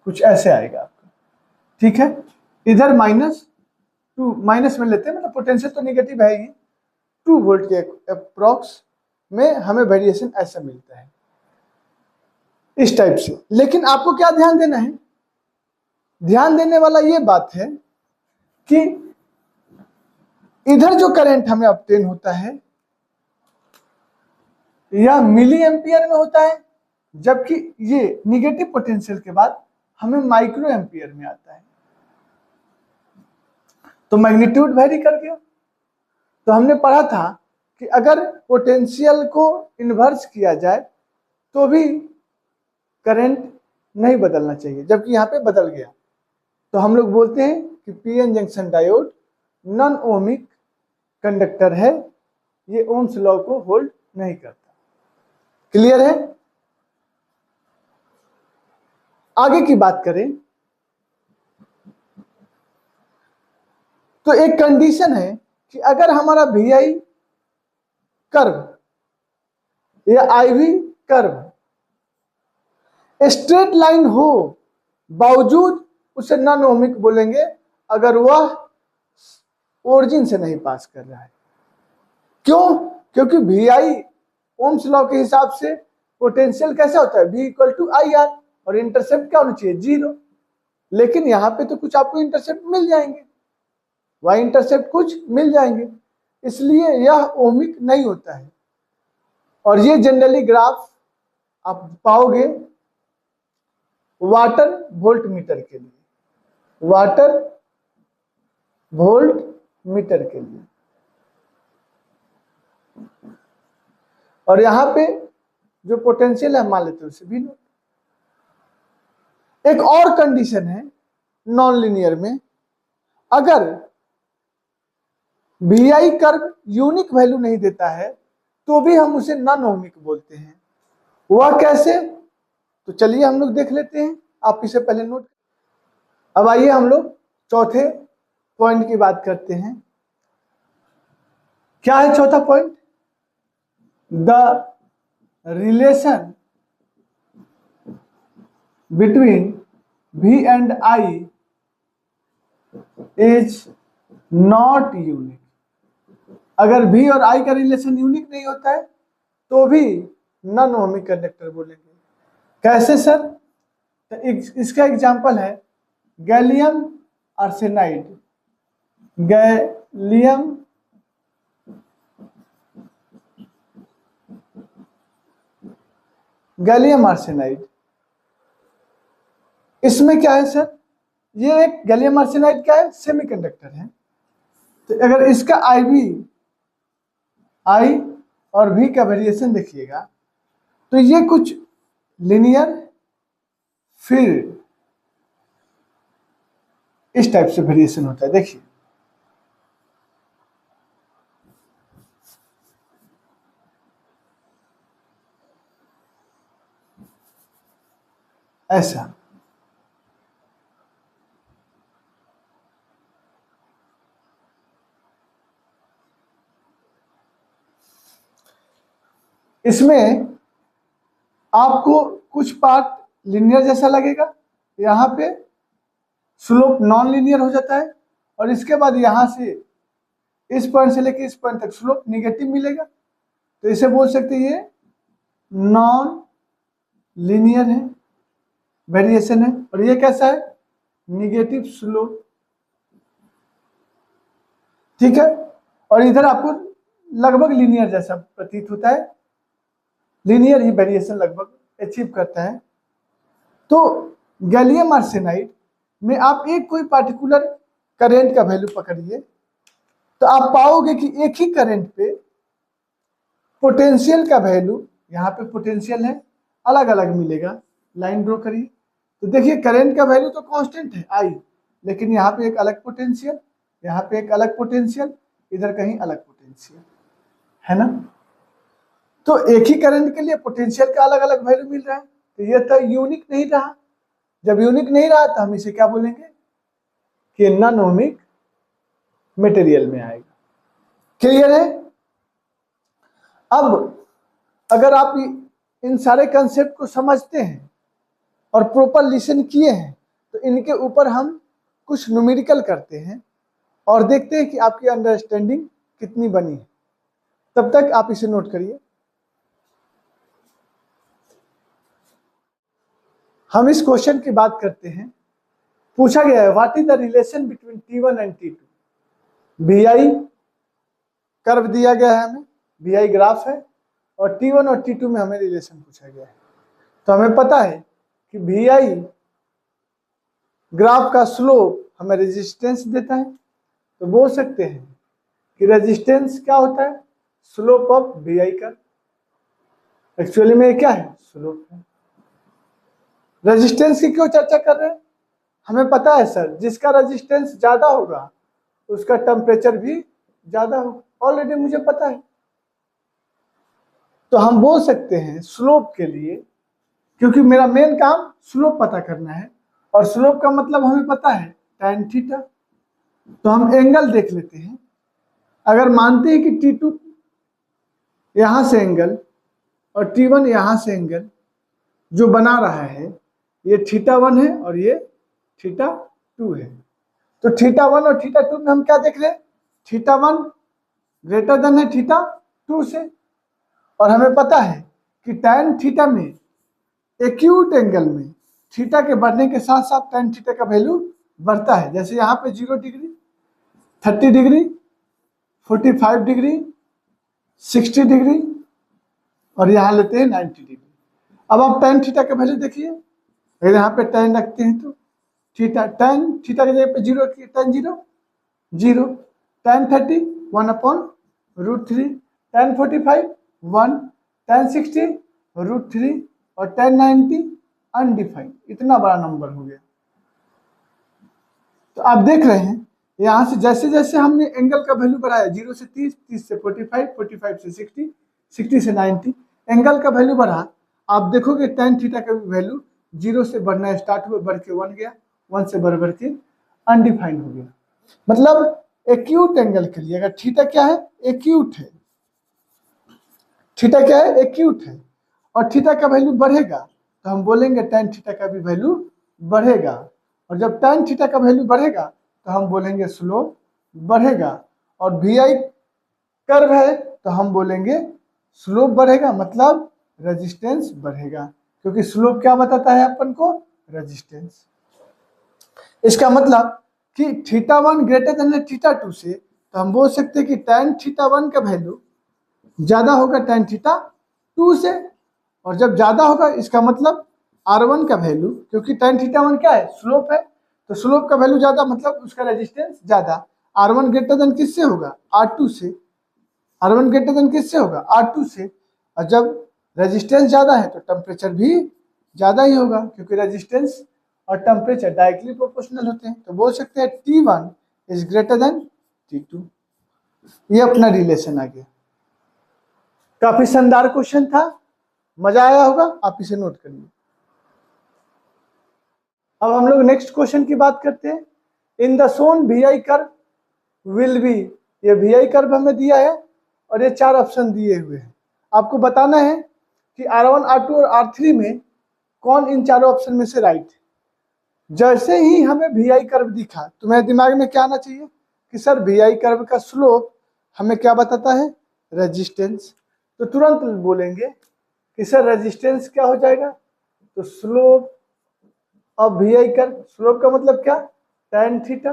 कुछ ऐसे आएगा आपका, ठीक है। इधर -2 माइनस में लेते हैं, मतलब पोटेंशियल तो निगेटिव है ही, 2 वोल्ट के अप्रॉक्स में हमें वेरिएशन ऐसा मिलता है इस टाइप से। लेकिन आपको क्या ध्यान देना है? ध्यान देने वाला ये बात है कि इधर जो करंट हमें ऑब्टेन होता है यह मिली एम्पियर में होता है, जबकि ये निगेटिव पोटेंशियल के बाद हमें माइक्रो एम्पियर में आता है। तो मैग्नीट्यूड वेरी कर गया। तो हमने पढ़ा था कि अगर पोटेंशियल को इन्वर्स किया जाए तो भी करंट नहीं बदलना चाहिए, जबकि यहाँ पे बदल गया। तो हम लोग बोलते हैं कि PN junction diode non ohmic conductor है, ये ओम्स लॉ को होल्ड नहीं करता। क्लियर है? आगे की बात करें तो एक कंडीशन है कि अगर हमारा वी आई कर्व या आई वी कर्व स्ट्रेट लाइन हो, बावजूद उसे नॉन ओमिक बोलेंगे अगर वह ओरिजिन से नहीं पास कर रहा है। क्यों? क्योंकि वी आई ओम्स लॉ के हिसाब से पोटेंशियल कैसा होता है? V = IR, और इंटरसेप्ट क्या होना चाहिए? 0। लेकिन यहाँ पे तो कुछ आपको इंटरसेप्ट मिल जाएंगे, y इंटरसेप्ट कुछ मिल जाएंगे, इसलिए यह ओमिक नहीं होता है। और ये जनरली ग्राफ आप पाओगे वाटर वोल्ट मीटर के लिए, वाटर वोल्ट मीटर के लिए। और यहां पे जो पोटेंशियल है मान लेते हैं उसे भी नोट। एक और कंडीशन है नॉन लीनियर में, अगर V I curve unique value नहीं देता है तो भी हम उसे नॉन ओमिक बोलते हैं। वह कैसे? तो चलिए हम लोग देख लेते हैं, आप इसे पहले नोट। अब आइए हम लोग चौथे पॉइंट की बात करते हैं। क्या है चौथा point? The relation between V and I is not unique. अगर भी और आई का रिलेशन यूनिक नहीं होता है तो भी नॉन ओमिक कंडक्टर बोलेंगे। कैसे सर? तो इसका एग्जांपल है gallium arsenide. Gallium gallium arsenide, इसमें क्या है सर? ये एक गैलियम आर्सेनाइड क्या है? सेमीकंडक्टर है। तो अगर इसका आई और भी का वेरिएशन देखिएगा तो ये कुछ लिनियर, फिर इस टाइप से वेरिएशन होता है। देखिए ऐसा। इसमें आपको कुछ पार्ट लिनियर जैसा लगेगा, यहाँ पे स्लोप नॉन लिनियर हो जाता है, और इसके बाद यहाँ से इस पॉइंट से लेकर इस पॉइंट तक स्लोप निगेटिव मिलेगा। तो इसे बोल सकते हैं ये नॉन लिनियर है, वेरिएशन है। और ये कैसा है? Negative slope. ठीक है। और इधर आपको लगभग लिनियर जैसा प्रतीत होता है, लिनियर ही वेरिएशन लगभग अचीव करता है। तो गैलियम आर्सेनाइड में आप एक कोई पार्टिकुलर करंट का वैल्यू पकड़िए तो आप पाओगे कि एक ही करंट पे पोटेंशियल का वैल्यू, यहाँ पे पोटेंशियल है, अलग अलग मिलेगा। लाइन ड्रॉ करिए तो देखिए करंट का वैल्यू तो कांस्टेंट है आई, लेकिन यहाँ पे एक अलग पोटेंशियल, यहाँ पे एक अलग पोटेंशियल, इधर कहीं अलग पोटेंशियल है ना। तो एक ही करंट के लिए पोटेंशियल का अलग अलग वैल्यू मिल रहा है, तो ये तो यूनिक नहीं रहा। जब यूनिक नहीं रहा तो हम इसे क्या बोलेंगे कि नॉन ओमिक मटेरियल में आएगा। क्लियर है? अब अगर आप इन सारे कंसेप्ट को समझते हैं और प्रॉपर लिसन किए हैं तो इनके ऊपर हम कुछ न्यूमेरिकल करते हैं और देखते हैं कि आपकी अंडरस्टैंडिंग कितनी बनी है। तब तक आप इसे नोट करिए। हम इस क्वेश्चन की बात करते हैं। पूछा गया है what is the relation between T1 and T2। VI curve दिया गया है, हमें VI ग्राफ है, और T1 और T2 में हमें रिलेशन पूछा गया है। तो हमें पता है कि VI ग्राफ का स्लोप हमें रेजिस्टेंस देता है, तो बोल सकते हैं कि रेजिस्टेंस क्या होता है? स्लोप ऑफ VI का। एक्चुअली में क्या है? स्लोप है। रेजिस्टेंस की क्यों चर्चा कर रहे हैं? हमें पता है सर, जिसका रेजिस्टेंस ज्यादा होगा उसका टेम्परेचर भी ज्यादा होगा, ऑलरेडी मुझे पता है। तो हम बोल सकते हैं स्लोप के लिए, क्योंकि मेरा मेन काम स्लोप पता करना है, और स्लोप का मतलब हमें पता है tan थीटा। तो हम एंगल देख लेते हैं। अगर मानते हैं कि T2 यहां से एंगल और T1 यहां से एंगल जो बना रहा है, ये θ1 है और ये θ2 है। तो θ1 और θ2 में हम क्या देख रहे हैं? θ1 ग्रेटर देन है θ2 से, और हमें पता है कि tan थीटा में एक्यूट एंगल में थीटा के बढ़ने के साथ साथ tan थीटा का वैल्यू बढ़ता है। जैसे यहाँ पे 0 डिग्री, 30 डिग्री, 45 डिग्री, 60 डिग्री, और यहाँ लेते हैं 90 डिग्री। अब आप tan थीटा का वैल्यू देखिए, अगर यहाँ पे tan रखते हैं तो थीटा, tan थीटा की जगह पे 0 की tan 0 0, tan 30 1/√3, tan 45 1, tan 60 √3, और tan 90 अनडिफाइंड। इतना बड़ा नंबर हो गया। तो आप देख रहे हैं यहाँ से जैसे जैसे हमने एंगल का वैल्यू बढ़ाया, 0 से 30, 30 से 45, 45 से 60, 60 से 90, एंगल का वैल्यू बढ़ा, आप देखोगे tan थीटा का वैल्यू 0 से बढ़ना स्टार्ट हुआ, बढ़ के 1 गया, 1 से बढ़ के अनडिफाइंड हो गया। मतलब एक्यूट एंगल के लिए अगर थीटा क्या है? एक्यूट है। थीटा क्या है? एक्यूट है। और थीटा का वैल्यू बढ़ेगा तो हम बोलेंगे tan थीटा का भी वैल्यू बढ़ेगा, और जब tan थीटा का वैल्यू बढ़ेगा तो हम बोलेंगे स्लोप बढ़ेगा, और वी आई कर्व है तो हम बोलेंगे स्लोप बढ़ेगा, मतलब रेजिस्टेंस बढ़ेगा, क्योंकि स्लोप क्या बताता है अपन को? रेजिस्टेंस। इसका मतलब कि थीटा वन ग्रेटर देन है थीटा टू से, तो हम बोल सकते हैं कि tan थीटा वन का वैल्यू ज्यादा होगा tan थीटा टू से, और जब ज्यादा होगा इसका मतलब R1 का वैल्यू, क्योंकि tan थीटा वन क्या है? स्लोप है, तो स्लोप का वैल्यू ज्यादा मतलब उसका रेजिस्टेंस ज्यादा। R1 ग्रेटर देन किससे होगा? R2 से। R1 ग्रेटर देन किससे होगा? R2 से। और जब रेजिस्टेंस ज्यादा है तो टेम्परेचर भी ज्यादा ही होगा, क्योंकि रेजिस्टेंस और टेम्परेचर डायरेक्टली प्रोपोर्शनल होते हैं, तो बोल सकते हैं T1 is greater then T2। ये अपना रिलेशन आ गया। काफी शानदार क्वेश्चन था, मजा आया होगा, आप इसे नोट करिए। अब हम लोग नेक्स्ट क्वेश्चन की बात करते हैं। In the shown V I curve will be, ये वी आई कर्व हमें दिया है और ये 4 ऑप्शन दिए हुए हैं। आपको बताना है कि R1, R2 और R3 में कौन इन चारों ऑप्शन में से राइट है। जैसे ही हमें वी आई कर्व दिखा, तुम्हारे दिमाग में क्या आना चाहिए कि सर वी आई कर्व का स्लोप हमें क्या बताता है? रेजिस्टेंस। तो तुरंत बोलेंगे कि सर रेजिस्टेंस क्या हो जाएगा? तो slope of V I curve, slope का मतलब क्या? tan थीटा,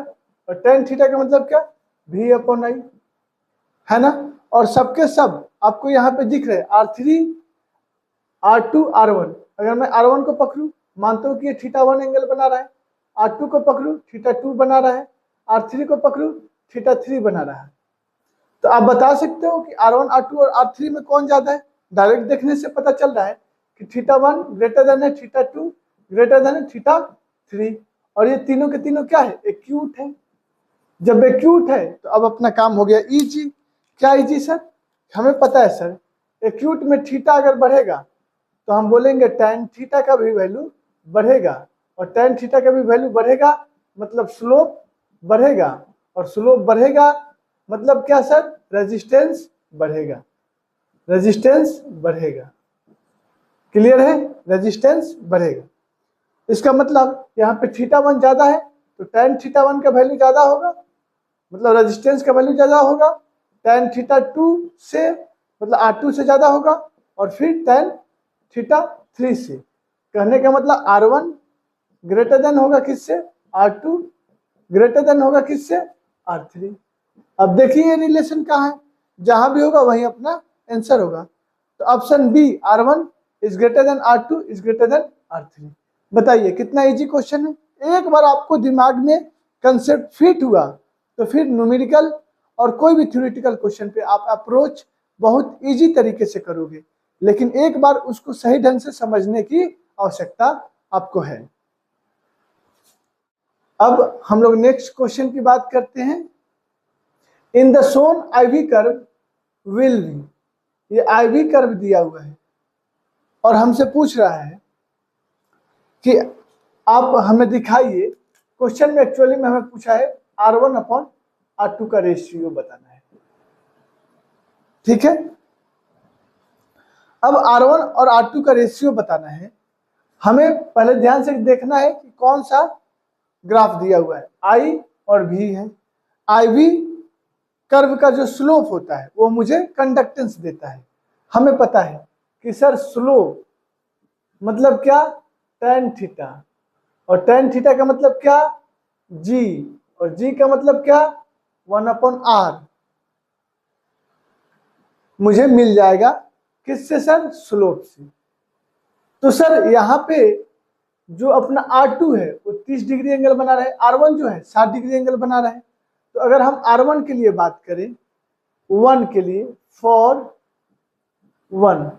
और tan थीटा का मतलब क्या? v अपॉन आई, है ना। और सबके सब आपको यहाँ पे दिख रहे हैं R3, R2, R1। अगर मैं R1 को पकड़ूं, मानता हूँ कि ये थीटा वन एंगल बना रहा है, R2 को पकड़ूं थीटा टू बना रहा है, R3 को पकड़ूं थीटा थ्री बना रहा है। तो आप बता सकते हो कि R1, R2 और R3 में कौन ज्यादा है? डायरेक्ट देखने से पता चल रहा है कि थीटा वन ग्रेटर देन है थीटा टू ग्रेटर देन है थीटा थ्री, और ये तीनों के तीनों क्या है? एक्यूट है। जब एक्यूट है तो अब अपना काम हो गया इजी। क्या इजी सर? हमें पता है सर, एक्यूट में थीटा अगर बढ़ेगा तो हम बोलेंगे tan थीटा का भी वैल्यू बढ़ेगा, और tan थीटा का भी वैल्यू बढ़ेगा मतलब स्लोप बढ़ेगा, और स्लोप बढ़ेगा मतलब क्या सर? रेजिस्टेंस बढ़ेगा, रेजिस्टेंस बढ़ेगा। क्लियर है? रेजिस्टेंस बढ़ेगा। इसका मतलब यहाँ पे थीटा वन ज्यादा है तो tan थीटा वन का वैल्यू ज्यादा होगा, मतलब रेजिस्टेंस का वैल्यू ज्यादा होगा। tan थीटा टू से मतलब R2 से ज्यादा होगा, और फिर tan थीटा थ्री से। कहने का मतलब R1 ग्रेटर देन होगा किससे? R2 ग्रेटर देन होगा किससे? R3। अब देखिए ये रिलेशन कहाँ है, जहां भी होगा वहीं अपना आंसर होगा। तो option B R1 is greater than R2 is greater than R3। बताइए कितना इजी क्वेश्चन है। एक बार आपको दिमाग में कंसेप्ट फिट हुआ तो फिर न्यूमेरिकल और कोई भी थ्योरेटिकल क्वेश्चन पे आप अप्रोच बहुत इजी तरीके से करोगे, लेकिन एक बार उसको सही ढंग से समझने की आवश्यकता आपको है। अब हम लोग नेक्स्ट क्वेश्चन की बात करते हैं। In the shown IV curve will be, ये IV कर्व दिया हुआ है और हमसे पूछ रहा है कि आप हमें दिखाइए। क्वेश्चन में एक्चुअली में हमें पूछा है R1 अपॉन R2 का रेशियो बताना है, ठीक है। अब R1 और R2 का रेशियो बताना है, हमें पहले ध्यान से देखना है कि कौन सा ग्राफ दिया हुआ है। I और V है। IV कर्व का जो स्लोप होता है वो मुझे कंडक्टेंस देता है। हमें पता है कि सर स्लोप मतलब क्या? tan थीटा, और tan थीटा का मतलब क्या? G, और G का मतलब क्या? 1/r मुझे मिल जाएगा किससे सर? स्लोप से। तो सर यहाँ पे जो अपना R2 है वो 30 डिग्री एंगल बना रहा है, R1 जो है 60 डिग्री एंगल बना रहा है। तो अगर हम R1 के लिए बात करें, 1 के लिए, फॉर 1,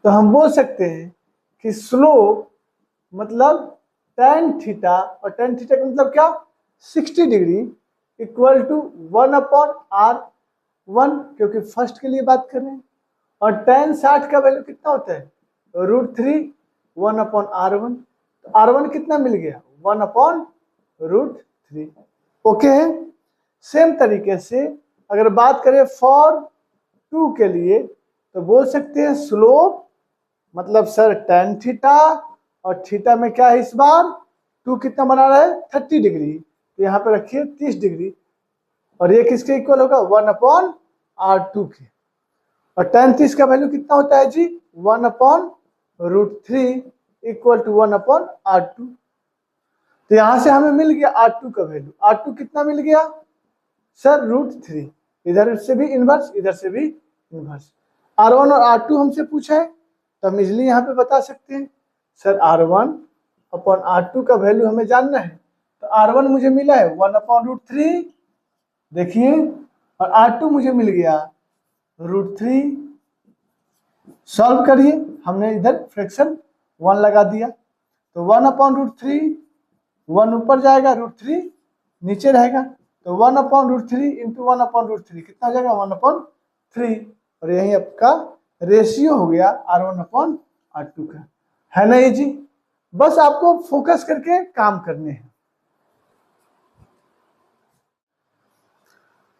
तो हम बोल सकते हैं कि स्लोप मतलब tan थीटा, और tan थीटा का मतलब क्या? 60 डिग्री इक्वल टू 1/r1, क्योंकि फर्स्ट के लिए बात कर रहे हैं। और tan 60 का वैल्यू कितना होता है? √3 1/r1। तो R1 कितना मिल गया? 1/√3। ओके है। सेम तरीके से अगर बात करें फॉर 2 के लिए, तो बोल सकते हैं स्लोप मतलब सर tan थीटा, और थीटा में क्या है इस बार? 2 कितना बना रहा है? 30 डिग्री, तो यहाँ पे रखिए 30 डिग्री। और ये किसके इक्वल होगा 1/R2 के। और tan 30 का वैल्यू कितना होता है जी 1/√3 इक्वल टू 1/R2। तो यहां से हमें मिल गया R2 का वैल्यू। R2 कितना मिल गया सर √3, इधर से भी इनवर्स इधर से भी इनवर्स। R1 और R2 हमसे पूछा है तो हम इजिली यहाँ पे बता सकते हैं सर R1/R2 का वैल्यू हमें जानना है। तो R1 मुझे मिला है 1/√3 देखिए, और R2 मुझे मिल गया √3। सॉल्व करिए, हमने इधर फ्रैक्शन 1 लगा दिया तो 1/√3, 1 ऊपर जाएगा √3 नीचे रहेगा, तो 1/√3 इंटू 1/√3 कितना हो जाएगा 1/3। और यही आपका रेशियो हो गया R1/R2 का, है ना ये जी। बस आपको फोकस करके काम करने हैं।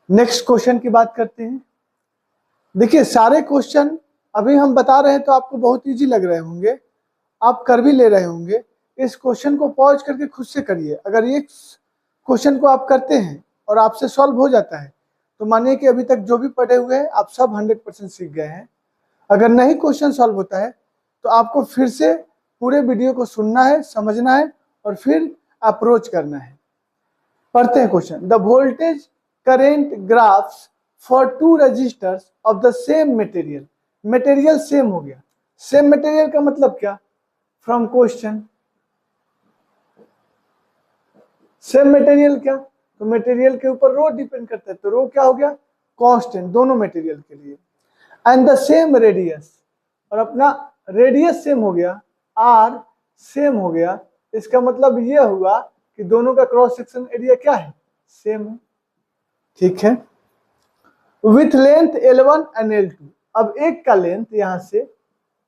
नेक्स्ट क्वेश्चन की बात करते हैं। देखिए सारे क्वेश्चन अभी हम बता रहे हैं तो आपको बहुत इजी लग रहे होंगे, आप कर भी ले रहे होंगे। इस क्वेश्चन को पॉज करके खुद से करिए। अगर ये क्वेश्चन को आप करते हैं और आपसे सॉल्व हो जाता है तो मानिए कि अभी तक जो भी पढ़े हुए हैं आप सब 100% सीख गए हैं। अगर नहीं क्वेश्चन सॉल्व होता है तो आपको फिर से पूरे वीडियो को सुनना है, समझना है और फिर अप्रोच करना है। पढ़ते हैं question. The voltage current graphs for 2 resistors of the same material. Material same हो गया, सेम मटेरियल का मतलब क्या, फ्रॉम क्वेश्चन सेम मटेरियल क्या, तो मटेरियल के ऊपर रो डिपेंड करता है, तो रो क्या हो गया कांस्टेंट दोनों मटेरियल के लिए। एंड द सेम रेडियस, और अपना रेडियस सेम हो गया, आर सेम हो गया, इसका मतलब ये हुआ कि दोनों का क्रॉस सेक्शन एरिया क्या है सेम है, ठीक है। With length L1 and L2, अब एक का लेंथ यहां से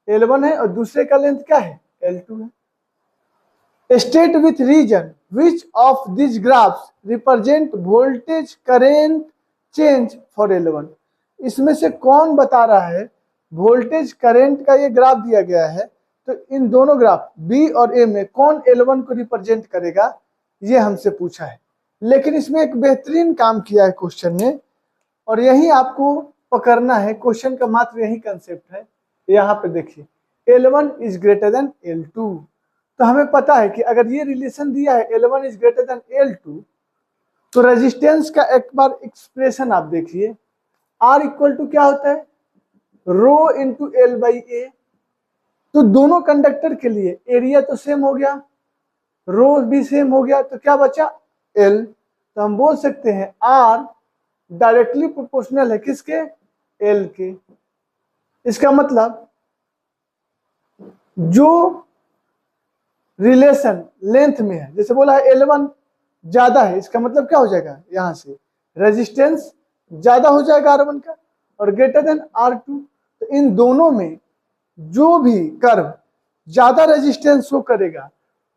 L1 है और दूसरे का लेंथ क्या है L2 है। State with reason which of this graphs represent voltage current change for L1। इसमें से कौन बता रहा है वोल्टेज करेंट का ये ग्राफ दिया गया है, तो इन दोनों ग्राफ B और A में कौन L1 को रिप्रेजेंट करेगा ये हमसे पूछा है। लेकिन इसमें एक बेहतरीन काम किया है क्वेश्चन ने, और यही आपको पकड़ना है, क्वेश्चन का मात्र यही कंसेप्ट है। यहाँ पे देखिए L1 is greater then L2, तो हमें पता है कि अगर ये रिलेशन दिया है L1 is greater then L2 तो रेजिस्टेंस का एक बार एक्सप्रेशन आप देखिए, R इक्वल टू क्या होता है रो इंटू L/A। तो दोनों कंडक्टर के लिए एरिया तो सेम हो गया, रो भी सेम हो गया, तो क्या बचा L। तो हम बोल सकते हैं R डायरेक्टली प्रोपोर्शनल है किसके L के। इसका मतलब जो रिलेशन लेंथ में है, जैसे बोला है L1 ज्यादा है, इसका मतलब क्या हो जाएगा यहां से रेजिस्टेंस ज्यादा हो जाएगा R1 का और ग्रेटर देन R2। तो इन दोनों में जो भी कर्व ज्यादा रेजिस्टेंस शो करेगा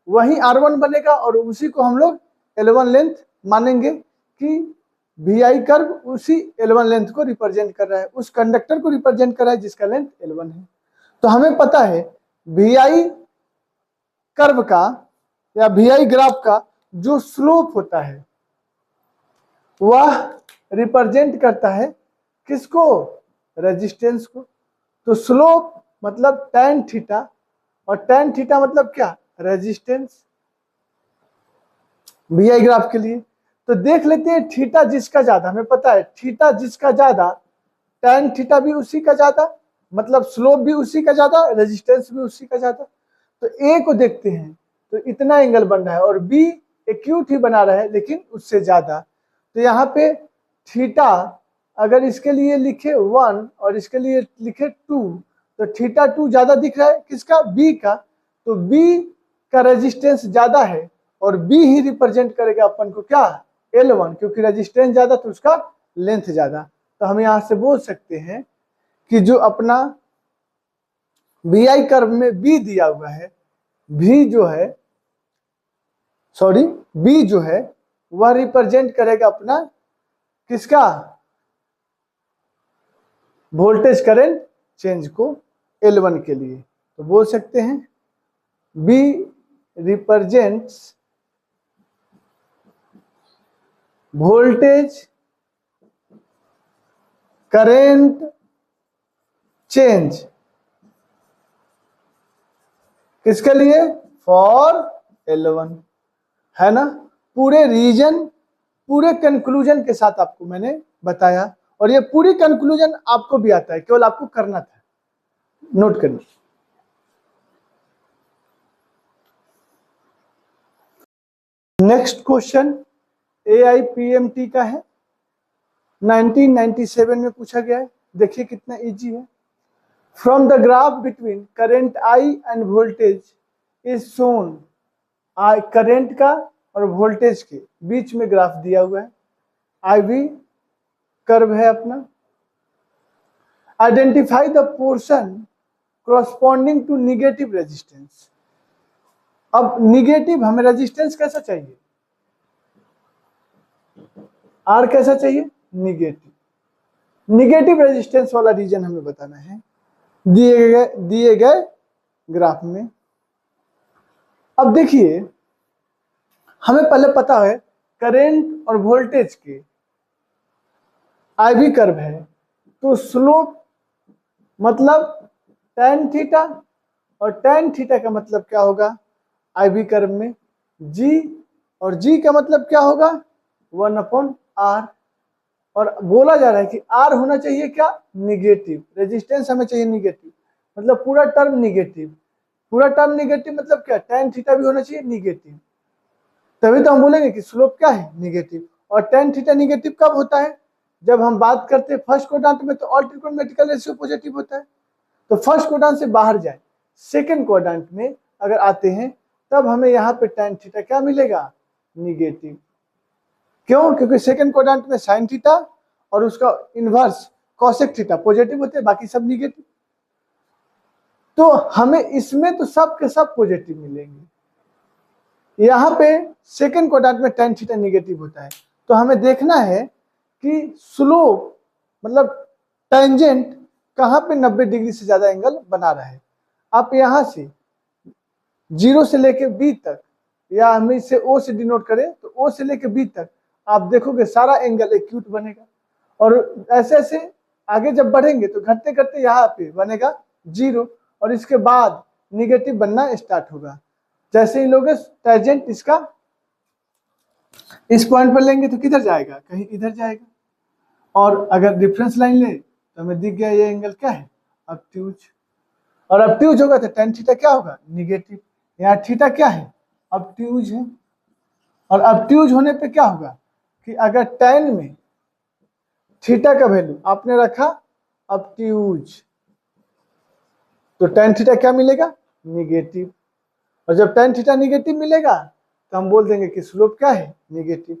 वही R1 बनेगा, और उसी को हम लोग L1 लेंथ मानेंगे कि VI कर्व उसी L1 लेंथ को रिप्रेजेंट कर रहा है, उस कंडक्टर को रिप्रेजेंट कर रहा है जिसका लेंथ L1 है। तो हमें पता है VI कर्व का या VI ग्राफ का जो स्लोप होता है वह रिप्रेजेंट करता है किसको रेजिस्टेंस को। तो स्लोप मतलब tan थीटा, और tan थीटा मतलब क्या रेजिस्टेंस VI ग्राफ के लिए। तो देख लेते हैं थीटा जिसका ज्यादा, हमें पता है थीटा जिसका ज्यादा tan थीटा भी उसी का ज्यादा, मतलब स्लोप भी उसी का ज्यादा, रेजिस्टेंस भी उसी का ज्यादा। तो A को देखते हैं तो इतना एंगल बन रहा है और B एक्यूट ही बना रहा है लेकिन उससे ज्यादा। तो यहाँ पे थीटा अगर इसके लिए लिखे 1 और इसके लिए लिखे 2 तो थीटा 2 ज्यादा दिख रहा है किसका B का, तो B का रेजिस्टेंस ज्यादा है और B ही रिप्रेजेंट करेगा अपन को क्या L1, क्योंकि रेजिस्टेंस ज्यादा तो उसका लेंथ ज्यादा। तो हम यहाँ से बोल सकते हैं कि जो अपना VI कर्व में B दिया हुआ है, B जो है वह रिप्रेजेंट करेगा अपना किसका वोल्टेज करंट चेंज को L1 के लिए। तो बोल सकते हैं B represents voltage current change किसके लिए? फॉर L1, है ना। पूरे रीजन पूरे कंक्लूजन के साथ आपको मैंने बताया, और ये पूरी कंक्लूजन आपको भी आता है, केवल आपको करना था। नोट करिए। नेक्स्ट क्वेश्चन AIPMT का है, 1997 में पूछा गया है। देखिए कितना इजी है। From the graph between current I end voltage is shown, current का और वोल्टेज के बीच में ग्राफ दिया हुआ है, IV कर्व है अपना। Identify the portion corresponding to negative resistance. अब निगेटिव हमें रेजिस्टेंस कैसा चाहिए? R कैसा चाहिए? निगेटिव रेजिस्टेंस वाला रीजन हमें बताना है दिए गए ग्राफ में। अब देखिए, हमें पहले पता है करंट और वोल्टेज के IV कर्व है, तो स्लोप मतलब tan थीटा, और tan थीटा का मतलब क्या होगा IV कर्व में? G, और G का मतलब क्या होगा? 1/R। और बोला जा रहा है कि R होना चाहिए क्या? निगेटिव। रेजिस्टेंस हमें चाहिए निगेटिव, मतलब पूरा टर्म निगेटिव। पूरा टर्म निगेटिव मतलब क्या? tan थीटा भी होना चाहिए निगेटिव, तभी तो हम बोलेंगे कि स्लोप क्या है? निगेटिव। और tan थीटा निगेटिव कब होता है? जब हम बात करते हैं फर्स्ट क्वाड्रेंट में, तो ऑल ट्रिग्नोमेट्रिकल रेशियो पॉजिटिव होता है। तो फर्स्ट क्वाड्रेंट से बाहर जाए, सेकंड क्वाड्रेंट में अगर आते हैं, तब हमें यहाँ पे tan थीटा क्या मिलेगा? निगेटिव। क्यों? क्योंकि सेकंड क्वाड्रेंट में sin थीटा और उसका इनवर्स cosec थीटा पॉजिटिव होते हैं, बाकी सब निगेटिव। तो हमें इसमें तो सब के सब पॉजिटिव मिलेंगे। यहाँ पे सेकंड क्वाड्रेंट में tan थीटा निगेटिव होता है, तो हमें देखना है कि स्लोप मतलब टेंजेंट कहाँ पे 90 डिग्री से ज्यादा एंगल बना रहा है। आप यहाँ से 0 से लेके B तक, या हम इसे O से डिनोट करें तो O से लेके B तक आप देखोगे सारा एंगल एक्यूट बनेगा, और ऐसे ऐसे आगे जब बढ़ेंगे तो घटते घटते यहाँ पे बनेगा 0, और इसके बाद निगेटिव बनना स्टार्ट होगा। जैसे ही लोग टेंजेंट इसका इस पॉइंट पर लेंगे तो किधर जाएगा? कहीं इधर जाएगा। और अगर डिफरेंस लाइन ले तो हमें दिख गया ये एंगल क्या है? ऑब्ट्यूज। और ऑब्ट्यूज होगा तो tan थीटा क्या होगा? निगेटिव। यहाँ थीटा क्या है? ऑब्ट्यूज है। और ऑब्ट्यूज होने पे क्या होगा कि अगर tan में थीटा का वैल्यू आपने रखा ऑब्ट्यूज, तो tan थीटा क्या मिलेगा? निगेटिव। और जब tan थीटा निगेटिव मिलेगा तो हम बोल देंगे कि स्लोप क्या है? निगेटिव।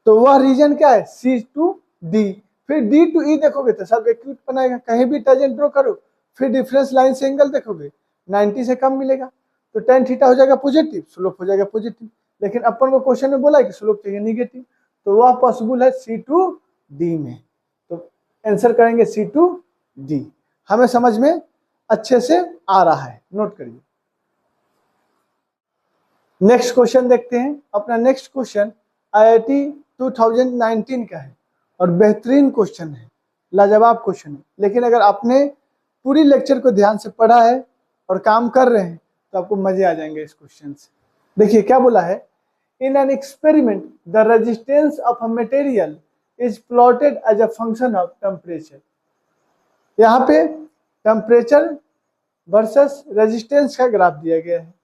तो वह रीजन क्या है? C to D। फिर D to E देखोगे तो सब एक्यूट बनाएगा। कहीं भी टेंजेंट ड्रॉ करो, फिर डिफरेंस लाइन से एंगल देखोगे 90 से कम मिलेगा, तो tan थीटा हो जाएगा पॉजिटिव, स्लोप हो जाएगा पॉजिटिव। लेकिन अपन को क्वेश्चन में बोला है कि स्लोप चाहिए निगेटिव, तो वह पॉसिबल है C to D में। तो आंसर करेंगे C to D। हमें समझ में अच्छे से आ रहा है, नोट करिए। नेक्स्ट क्वेश्चन देखते हैं। अपना नेक्स्ट क्वेश्चन IIT 2019 का है, और बेहतरीन क्वेश्चन है, लाजवाब क्वेश्चन है। लेकिन अगर आपने पूरी लेक्चर को ध्यान से पढ़ा है और काम कर रहे हैं तो आपको मजे आ जाएंगे इस क्वेश्चन से। देखिए क्या बोला है, in an experiment the resistance of a material is plotted as a function of temperature. यहाँ पे टेम्परेचर वर्सेस रेजिस्टेंस का ग्राफ दिया गया है।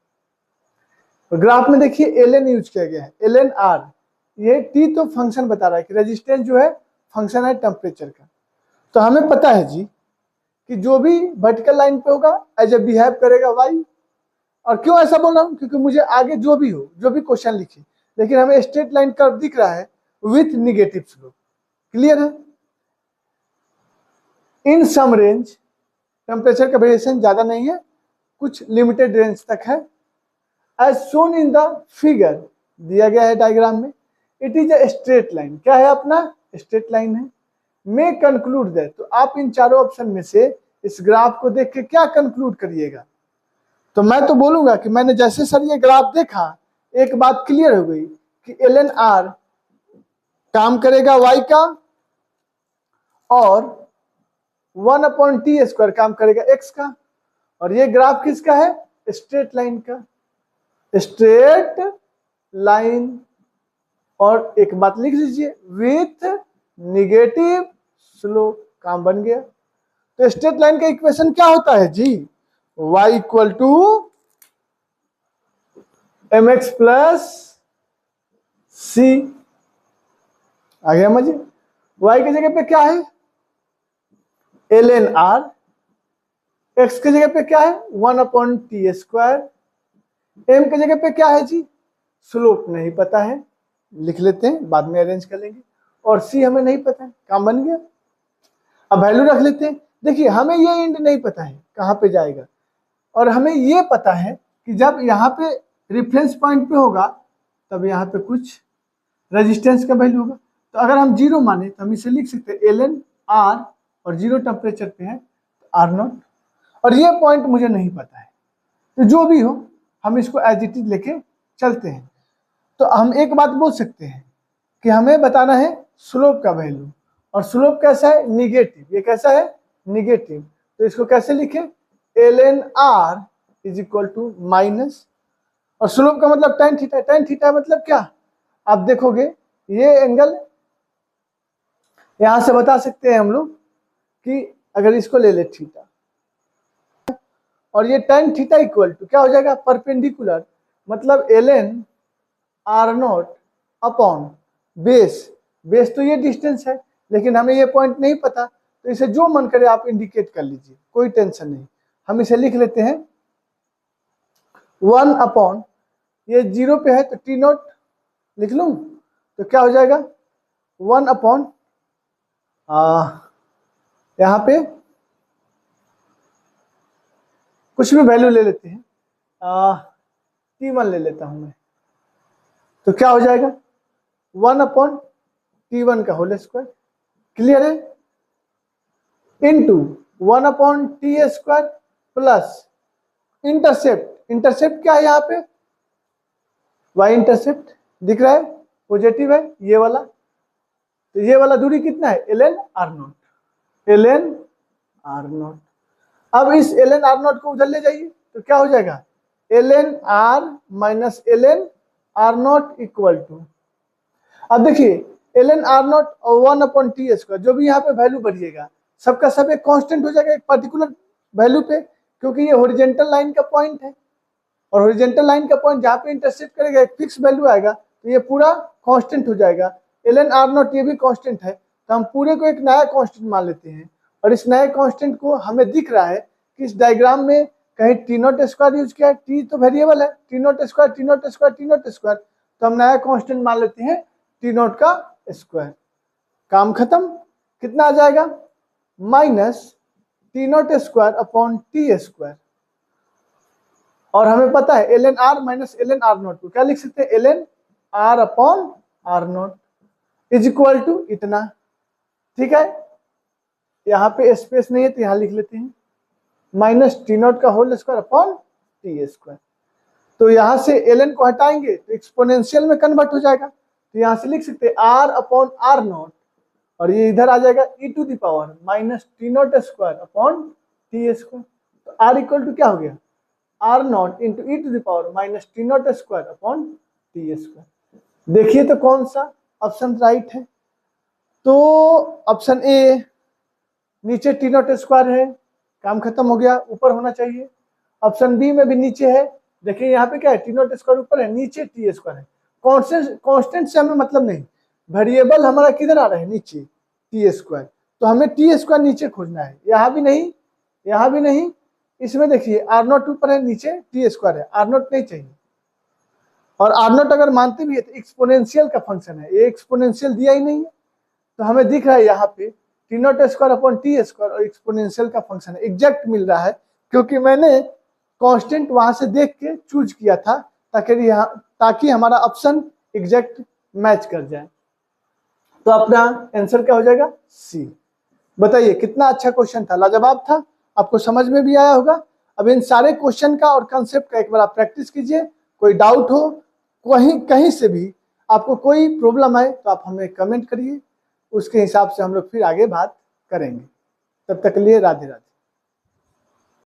ग्राफ में देखिए ln यूज किया गया है, ln R। ये T तो फंक्शन बता रहा है कि रेजिस्टेंस जो है फंक्शन है टेम्परेचर का। तो हमें पता है जी कि जो भी वर्टिकल लाइन पे होगा एज ए बिहेव करेगा y। और क्यों ऐसा बोल रहा हूँ? क्योंकि मुझे आगे जो भी हो, जो भी क्वेश्चन लिखे, लेकिन हमें स्ट्रेट लाइन कर्व दिख रहा है विथ निगेटिव स्लोप। क्लियर है? इन सम रेंज टेम्परेचर का वेरिएशन ज्यादा नहीं है, कुछ लिमिटेड रेंज तक है। As shown in the figure, दिया गया है डायग्राम में, it is a straight line. क्या है अपना? स्ट्रेट लाइन है। मे कंक्लूड दैट, तो आप इन चारों ऑप्शन में से इस ग्राफ को देख के क्या कंक्लूड करिएगा? तो मैं तो बोलूंगा कि मैंने जैसे सर ये ग्राफ देखा, एक बात क्लियर हो गई कि ln R काम करेगा y का, और 1/t² काम करेगा x का, और ये ग्राफ किसका है? स्ट्रेट लाइन का, स्ट्रेट लाइन। और एक बात लिख लीजिए, विथ निगेटिव स्लोप, काम बन गया। तो स्ट्रेट लाइन का इक्वेशन क्या होता है जी? y equal to mx plus c। आ गया मजे? y की जगह पे क्या है? ln r, x की जगह पे क्या है? 1/t², m की जगह पे क्या है जी? स्लोप नहीं पता है, लिख लेते हैं, बाद में अरेंज कर लेंगे। और c हमें नहीं पता है, काम बन गया। अब वैल्यू रख लेते हैं। देखिए हमें ये एंड नहीं पता है कहाँ पे जाएगा, और हमें ये पता है कि जब यहाँ पे रेफरेंस पॉइंट पे होगा तब यहाँ पे कुछ रेजिस्टेंस का वैल्यू होगा। तो अगर हम 0 माने तो हम इसे लिख सकते हैं ln r, और 0 टेम्परेचर पे है तो r0। और ये पॉइंट मुझे नहीं पता है, तो जो भी हो हम इसको एज इट इज लेके चलते हैं। तो हम एक बात बोल सकते हैं कि हमें बताना है स्लोप का वैल्यू, और स्लोप कैसा है? निगेटिव। ये कैसा है? निगेटिव। तो इसको कैसे लिखें? ln r is equal to minus, और स्लोप का मतलब tan थीटा। tan थीटा मतलब क्या? आप देखोगे ये एंगल, यहां से बता सकते हैं हम लोग कि अगर इसको ले ले थीटा, और ये tan थीटा इक्वल टू क्या हो जाएगा? परपेंडिकुलर, मतलब ln r0 upon base. Base तो ये डिस्टेंस है, लेकिन हमें ये पॉइंट नहीं पता, तो इसे जो मन करे आप इंडिकेट कर लीजिए, कोई टेंशन नहीं। हम इसे लिख लेते हैं 1 अपॉन, ये 0 पे है तो t0 लिख लूं, तो क्या हो जाएगा? 1 अपॉन यहाँ पे कुछ भी वैल्यू ले लेते हैं, t1 ले लेता हूं मैं, तो क्या हो जाएगा? 1/t1 का होल स्क्वायर, क्लियर है, into 1/t² plus intercept. Intercept क्या है यहाँ पे? y इंटरसेप्ट दिख रहा है, पॉजिटिव है ये वाला, तो ये वाला दूरी कितना है? ln r0, ln r0। अब इस ln r0 को उधर ले जाइए तो क्या हो जाएगा? ln r minus ln r0 equal to, अब देखिए ln r0 और 1/t², जो भी यहाँ पे वैल्यू बढ़िएगा सबका सब एक कांस्टेंट हो जाएगा एक पर्टिकुलर वैल्यू पे, क्योंकि ये हॉरिजॉन्टल लाइन का पॉइंट है, और हॉरिजॉन्टल लाइन का पॉइंट जहाँ पे इंटरसेक्ट करेगा एक फिक्स वैल्यू आएगा, तो ये पूरा कांस्टेंट हो जाएगा। ln r0 ये भी कांस्टेंट है, तो हम पूरे को एक नया कांस्टेंट मान लेते हैं, और इस नए कांस्टेंट को हमें दिख रहा है कि इस डायग्राम में कहीं t0² यूज किया है, t तो वेरिएबल है, t0², तो हम नया कांस्टेंट मान लेते हैं t0 का स्क्वायर। काम खत्म। कितना आ जाएगा? माइनस t0² अपॉन t², और हमें पता है ln r minus ln r0 को क्या लिख सकते हैं? ln r upon r0 is equal to इतना। ठीक है, यहाँ पे स्पेस नहीं है तो यहाँ लिख लेते हैं माइनस t0 का होल स्क्वायर अपॉन t²। तो यहाँ से ln को हटाएंगे तो एक्सपोनेंशियल में कन्वर्ट हो जाएगा, तो यहाँ से लिख सकते हैं r अपॉन r0, और ये इधर आ जाएगा e⁻ minus t0² upon t²। तो r इक्वल टू क्या हो गया? r0 into e⁻ minus t0² upon t²। देखिए तो कौन सा ऑप्शन राइट है? तो ऑप्शन ए, नीचे t0² है, काम खत्म हो गया, ऊपर होना चाहिए। ऑप्शन बी में भी नीचे है, देखिए यहाँ पे क्या है? t0² ऊपर है, नीचे t² है। कांस्टेंट से हमें मतलब नहीं, वेरिएबल हमारा किधर आ रहा है? नीचे t², तो हमें t² नीचे खोजना है, यहाँ भी नहीं, यहाँ भी नहीं, इसमें देखिए r0 ऊपर है, नीचे t² है, r0 नहीं चाहिए। और r0 अगर मानते भी है तो एक्सपोनेंशियल का फंक्शन है, ये एक्सपोनेंशियल दिया ही नहीं है, तो हमें दिख रहा है यहाँ पे t0² अपॉन t², और एक्सपोनेंशियल का फंक्शन है, एग्जैक्ट मिल रहा है, क्योंकि मैंने कांस्टेंट वहां से देख के चूज किया था ताकि हमारा ऑप्शन एग्जैक्ट मैच कर जाए। तो अपना आंसर क्या हो जाएगा? सी। बताइए कितना अच्छा क्वेश्चन था, लाजवाब था, आपको समझ में भी आया होगा। अब इन सारे क्वेश्चन का और कंसेप्ट का एक बार आप प्रैक्टिस कीजिए। कोई डाउट हो कहीं से भी, आपको कोई प्रॉब्लम है तो आप हमें कमेंट करिए, उसके हिसाब से हम लोग फिर आगे बात करेंगे। तब तक के लिए राधे राधे।